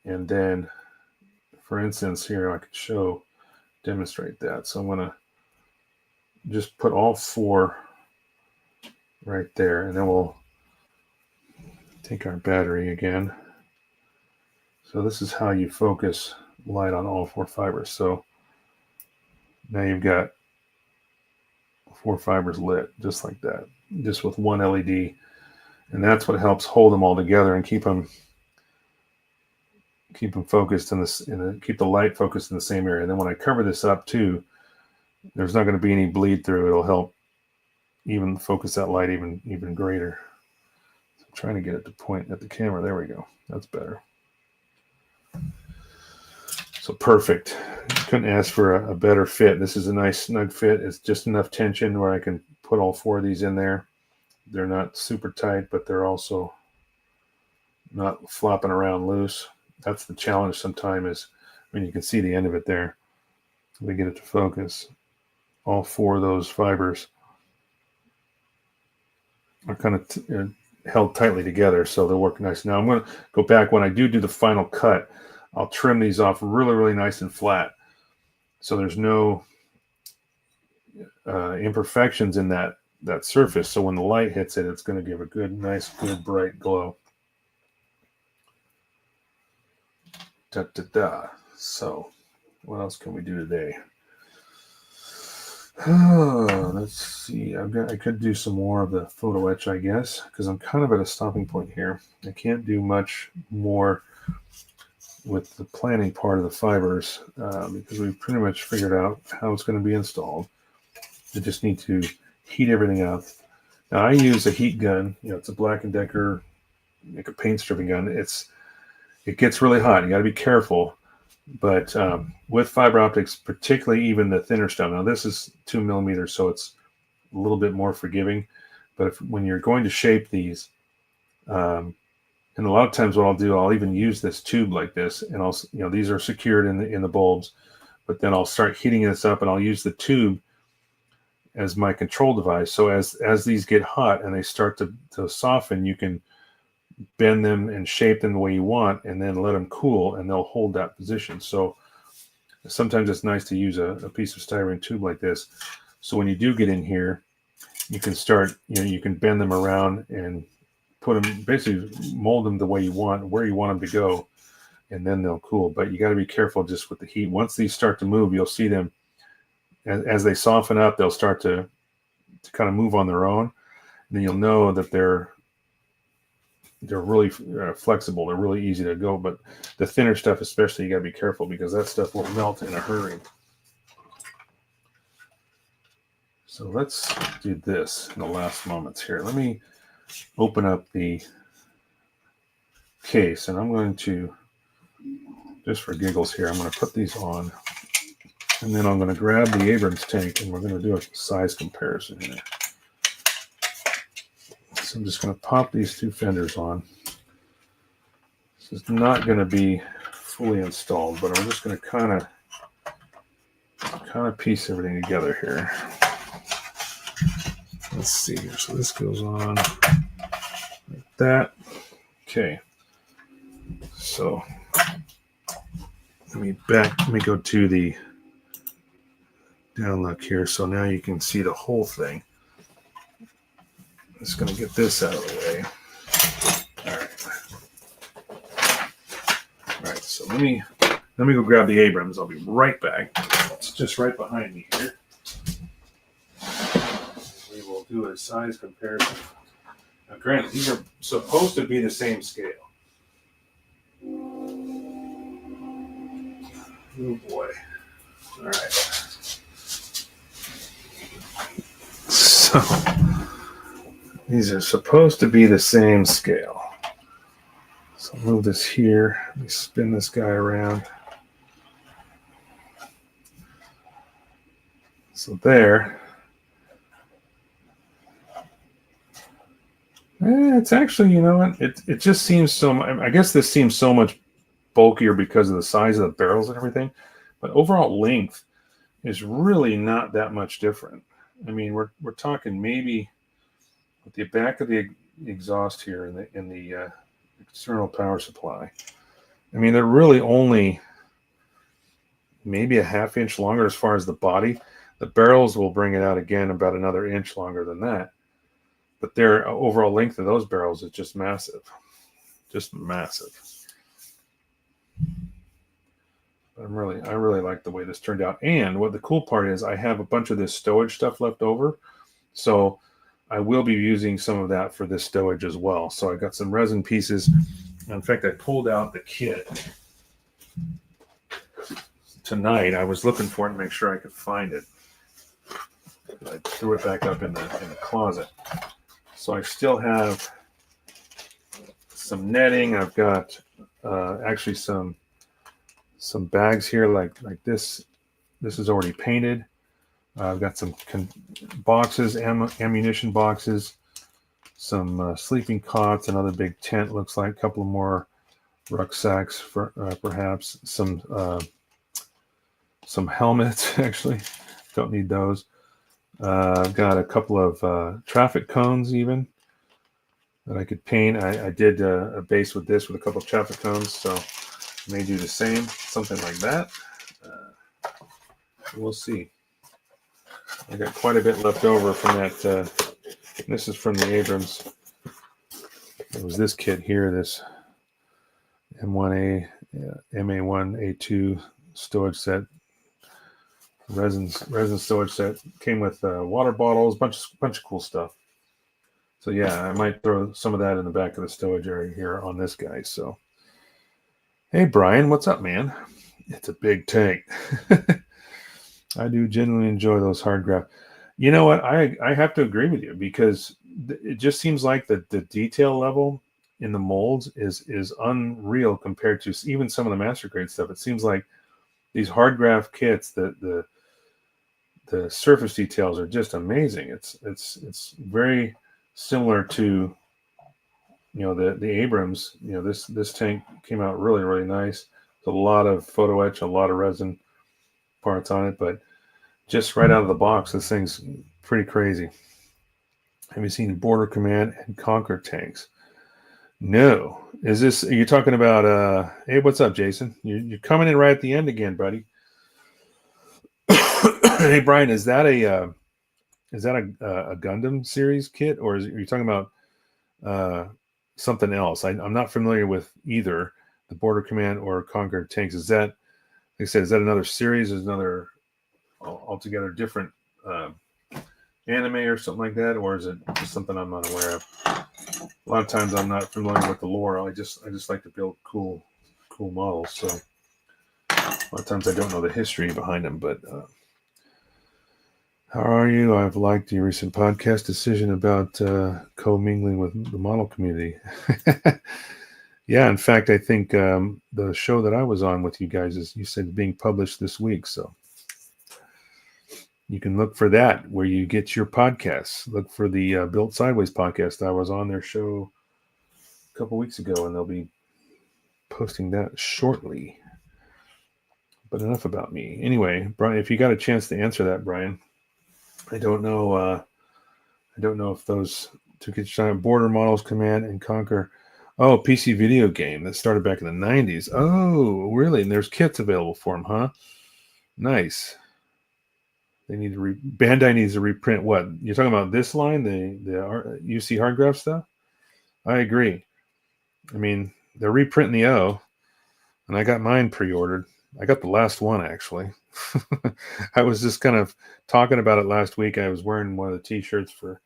And then, for instance, here I could demonstrate that. So I'm going to just put all 4 right there, and then we'll take our battery again. So this is how you focus light on all 4 fibers. So now you've got 4 fibers lit just like that, just with one LED. And that's what helps hold them all together and keep them keep them focused in this, keep the light focused in the same area. And then when I cover this up too, there's not going to be any bleed through. It'll help even focus that light even greater. So I'm trying to get it to point at the camera. There we go. That's better. So perfect. Couldn't ask for a better fit. This is a nice snug fit. It's just enough tension where I can put all 4 of these in there. They're not super tight, but they're also not flopping around loose. That's the challenge sometimes is, I mean, you can see the end of it there. Let me get it to focus. All 4 of those fibers are kind of held tightly together, so they'll work nice. Now I'm going to go back. When I do the final cut, I'll trim these off really, really nice and flat, so there's no imperfections in that surface. So when the light hits it, it's going to give a good, nice, good, bright glow. So what else can we do today? Let's see. I could do some more of the photo etch, I guess, because I'm kind of at a stopping point here. I can't do much more with the planning part of the fibers because we've pretty much figured out how it's going to be installed. I just need to heat everything up. Now I use a heat gun. It's a Black & Decker, like a paint stripping gun. It gets really hot. You got to be careful. But with fiber optics, particularly even the thinner stuff. Now this is 2 millimeters, so it's a little bit more forgiving. But when you're going to shape these, and a lot of times what I'll do, I'll even use this tube like this, and I'll, these are secured in the bulbs, but then I'll start heating this up, and I'll use the tube as my control device. So as these get hot and they start to soften, you can bend them and shape them the way you want, and then let them cool, and they'll hold that position. So sometimes it's nice to use a piece of styrene tube like this. So when you do get in here, you can start, you can bend them around and put them, basically mold them the way you want, where you want them to go, and then they'll cool. But you got to be careful just with the heat. Once these start to move, you'll see them as they soften up, they'll start to kind of move on their own. And then you'll know that they're really flexible. They're really easy to go. But the thinner stuff, especially, you got to be careful because that stuff will melt in a hurry. So let's do this in the last moments here. Let me open up the case, and I'm going to, just for giggles here, I'm going to put these on, and then I'm going to grab the Abrams tank, and we're going to do a size comparison here. So I'm just going to pop these 2 fenders on. This is not going to be fully installed, but I'm just going to kind of piece everything together here. Let's see here. So this goes on like that. Okay. So let me go to the down look here. So now you can see the whole thing. I'm just going to get this out of the way. All right. So let me go grab the Abrams. I'll be right back. It's just right behind me here. We will do a size comparison. Now, granted, these are supposed to be the same scale. Oh boy. All right. So these are supposed to be the same scale. So I'll move this here. Let me spin this guy around. So there. It's actually, you know what? It just seems so. I guess this seems so much bulkier because of the size of the barrels and everything. But overall length is really not that much different. I mean, we're talking maybe with the back of the exhaust here in the external power supply. I mean, they're really only maybe a ½ inch longer as far as the body. The barrels will bring it out again about another inch longer than that. But their overall length of those barrels is just massive. Just massive. I really like the way this turned out. And what the cool part is, I have a bunch of this stowage stuff left over. So I will be using some of that for this stowage as well. So I got some resin pieces. In fact, I pulled out the kit tonight. I was looking for it to make sure I could find it. I threw it back up in the closet. So I still have some netting. I've got actually some bags here like this. This is already painted. I've got some boxes, ammunition boxes, some sleeping cots, another big tent. Looks like a couple of more rucksacks for perhaps some helmets. Actually, don't need those. I've got a couple of traffic cones even that I could paint. I did a base with this with a couple of traffic cones, so I may do the same, something like that. We'll see. I got quite a bit left over from that. This is from the Abrams. It was this kit here, this M1A, MA1, A2 storage set, resin storage set. Came with water bottles, bunch of cool stuff. So yeah, I might throw some of that in the back of the stowage area here on this guy. So, hey Brian, what's up, man? It's a big tank. I do genuinely enjoy those hard graphs. You know what? I have to agree with you because it just seems like the detail level in the molds is unreal compared to even some of the master grade stuff. It seems like these hard graph kits, the surface details are just amazing. It's very similar to the Abrams. This tank came out really nice. There's a lot of photo etch, a lot of resin parts on it, but just right out of the box, this thing's pretty crazy. Have you seen Border Command and Conquer tanks? No. Are you talking about hey, what's up, Jason? You're coming in right at the end again, buddy. Hey Brian, is that a Gundam series kit, or are you talking about something else? I'm not familiar with either the Border Command or Conquer tanks. Is that, like I said, is that another series? Is another altogether different anime or something like that, or is it just something I'm not aware of? A lot of times I'm not familiar with the lore. I just like to build cool models. So a lot of times I don't know the history behind them. But how are you? I've liked your recent podcast decision about co-mingling with the model community. Yeah, in fact, I think the show that I was on with you guys is, you said, being published this week. So you can look for that where you get your podcasts. Look for the Built Sideways podcast. I was on their show a couple weeks ago, and they'll be posting that shortly. But enough about me. Anyway, Brian, if you got a chance to answer that, Brian, I don't know if those two kids, Border Models Command and Conquer. Oh, PC video game that started back in the 90s. Oh, really? And there's kits available for them, huh? Nice. They need to Bandai needs to reprint what? You're talking about this line, the UC hard graph stuff? I agree. I mean, they're reprinting the O, and I got mine pre-ordered. I got the last one, actually. I was just kind of talking about it last week. I was wearing one of the T-shirts for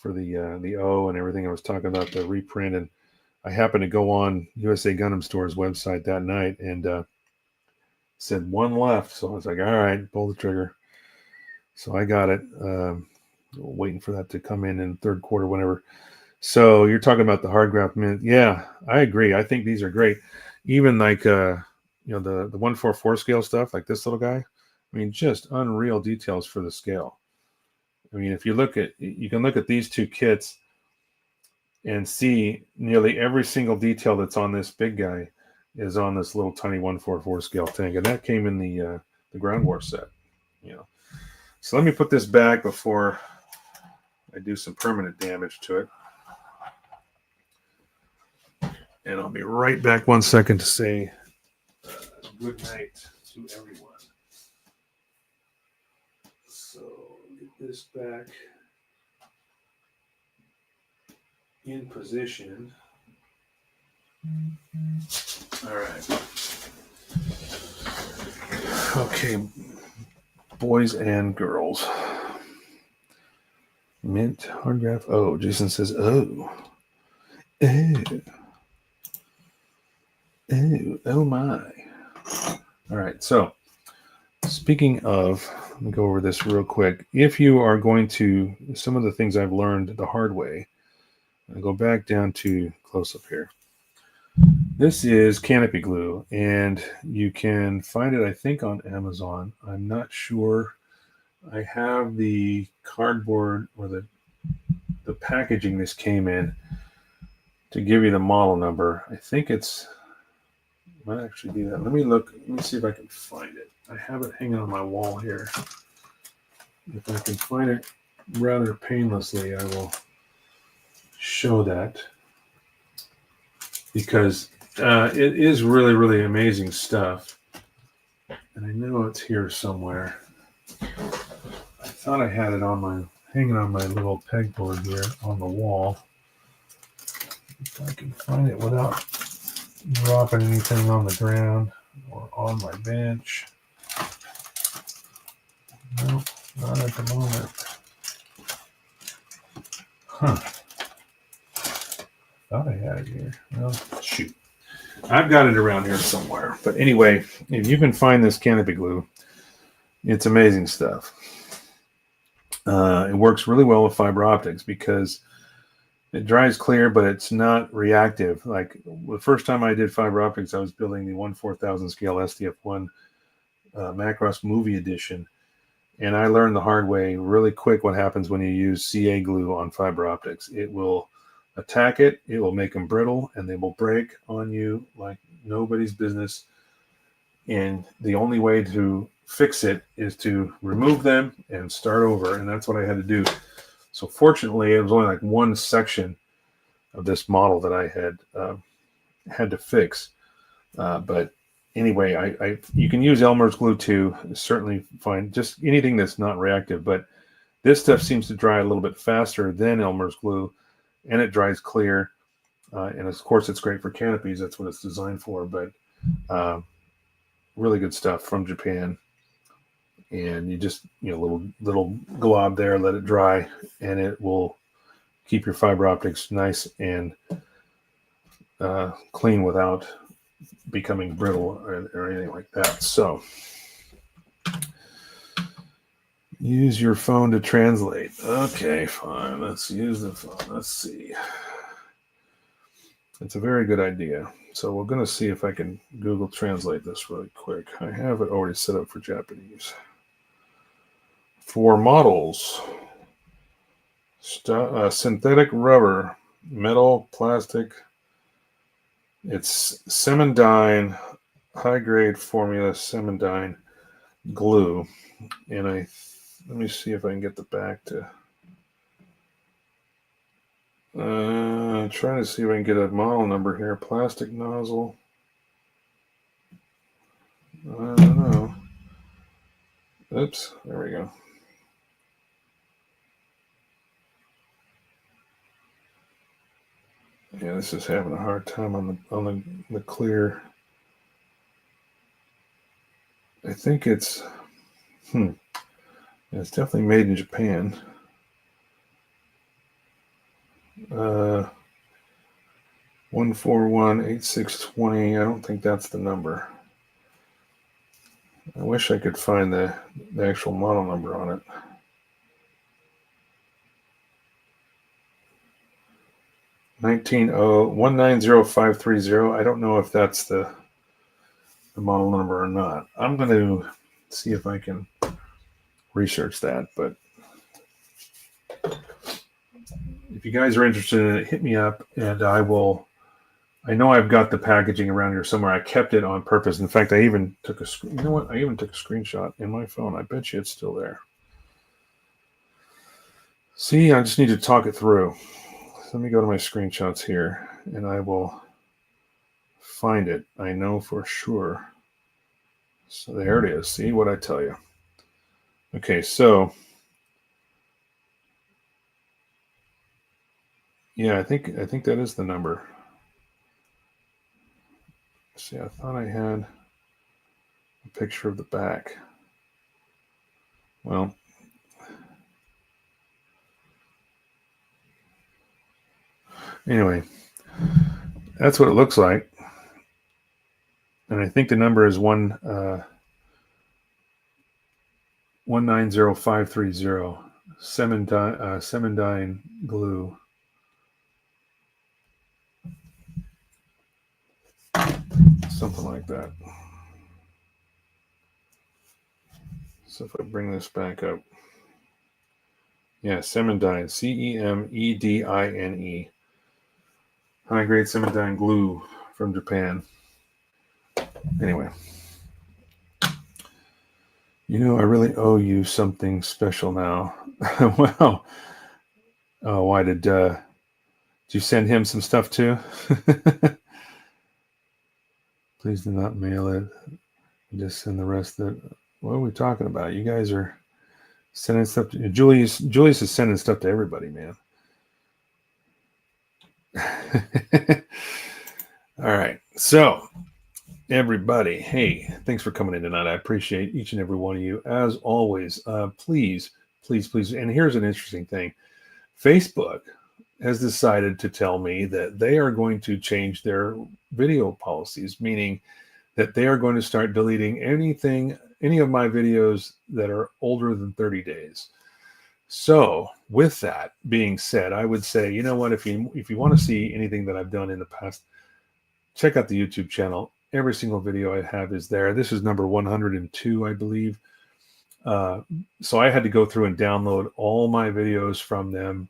the O and everything. I was talking about the reprint, and I happened to go on USA Gundam Store's website that night and said one left. So I was like, all right, pull the trigger. So I got it. Waiting for that to come in third quarter, whenever. So you're talking about the hard graph mint. Yeah, I agree. I think these are great. Even like the 144 scale stuff, like this little guy. I mean, just unreal details for the scale. I mean, you can look at these two kits and see nearly every single detail that's on this big guy is on this little tiny 144 scale tank, and that came in the Ground War set. So let me put this back before I do some permanent damage to it. And I'll be right back 1 second to say good night to everyone. So get this back in position. All right. Okay, boys and girls. Mint hard graph. Oh, Jason says, oh. Oh my. All right, so speaking of, let me go over this real quick. If you are going to, some of the things I've learned the hard way, I go back down to close up here. This is canopy glue, and you can find it, I think, on Amazon. I'm not sure. I have the cardboard or the packaging this came in to give you the model number. I think it's, might actually be that. Let me look. Let me see if I can find it. I have it hanging on my wall here. If I can find it rather painlessly, I will show that, because it is really, really amazing stuff. And I know it's here somewhere. I thought I had it on my, hanging on my little pegboard here on the wall. If I can find it without dropping anything on the ground or on my bench. Nope, not at the moment. Huh. Thought I had it here. Well, shoot. I've got it around here somewhere. But anyway, if you can find this canopy glue, it's amazing stuff. It works really well with fiber optics because it dries clear, but it's not reactive. Like the first time I did fiber optics, I was building the 1/4000 scale SDF1 Macross Movie Edition. And I learned the hard way really quick what happens when you use CA glue on fiber optics. It will attack it, it will make them brittle, and they will break on you like nobody's business. And the only way to fix it is to remove them and start over. And that's what I had to do. So fortunately, it was only like one section of this model that I had to fix. But anyway, you can use Elmer's glue too. It's certainly fine. Just anything that's not reactive. But this stuff seems to dry a little bit faster than Elmer's glue, and it dries clear. And of course, it's great for canopies. That's what it's designed for. But really good stuff from Japan. And you just, little glob there, let it dry, and it will keep your fiber optics nice and clean without becoming brittle or anything like that. So use your phone to translate. Okay, fine. Let's use the phone. Let's see. It's a very good idea. So we're going to see if I can Google Translate this really quick. I have it already set up for Japanese. For models, synthetic rubber, metal, plastic. It's cementine, high-grade formula cementine glue. And let me see if I can get the back to... trying to see if I can get a model number here. Plastic nozzle. I don't know. Oops, there we go. Yeah, this is having a hard time on the clear. I think it's it's definitely made in Japan. 1418620. I don't think that's the number. I wish I could find the actual model number on it. $190530. I don't know if that's the model number or not. I'm going to see if I can research that. But if you guys are interested in it, hit me up, and I will. I know I've got the packaging around here somewhere. I kept it on purpose. In fact, I even took a you know what? I even took a screenshot in my phone. I bet you it's still there. See, I just need to talk it through. Let me go to my screenshots here, and I will find it. I know for sure. So there it is. See what I tell you. Okay, so yeah, I think that is the number. See, I thought I had a picture of the back. Well, anyway, that's what it looks like. And I think the number is 190530. Cementine glue. Something like that. So if I bring this back up. Yeah, Cementine. Cemedine. High-grade cementine glue from Japan. Anyway. You know, I really owe you something special now. Wow. Oh, why did you send him some stuff too? Please do not mail it. Just send the rest of it. What are we talking about? You guys are sending stuff to Julius. Julius is sending stuff to everybody, man. All right. So, everybody, hey, thanks for coming in tonight. I appreciate each and every one of you. As always, please, please, please. And here's an interesting thing. Facebook has decided to tell me that they are going to change their video policies, meaning that they are going to start deleting any of my videos that are older than 30 days. So with that being said, I would say, you know what, if you want to see anything that I've done in the past, check out the YouTube channel. Every single video I have is there. This is number 102, I believe. So I had to go through and download all my videos from them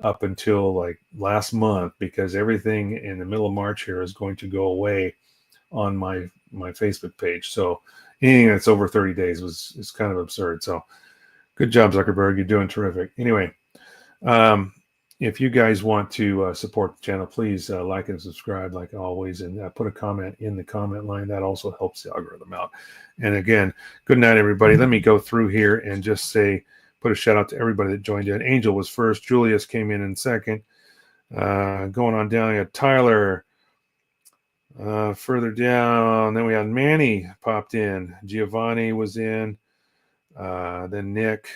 up until like last month, because everything in the middle of March here is going to go away on my Facebook page. So anything that's over 30 days is kind of absurd. So good job, Zuckerberg. You're doing terrific. Anyway, if you guys want to support the channel, please like and subscribe like always, and put a comment in the comment line. That also helps the algorithm out. And again, good night, everybody. Let me go through here and just say, put a shout out to everybody that joined in. Angel was first. Julius came in second. Going on down, we had Tyler. Further down, then we had Manny popped in. Giovanni was in. Then Nick.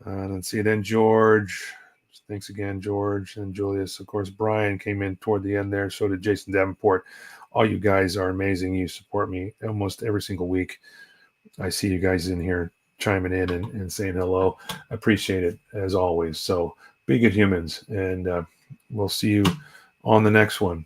Let's see. Then George. Thanks again, George. And Julius. Of course, Brian came in toward the end there. So did Jason Davenport. All you guys are amazing. You support me almost every single week. I see you guys in here chiming in and saying hello. I appreciate it as always. So be good humans, and we'll see you on the next one.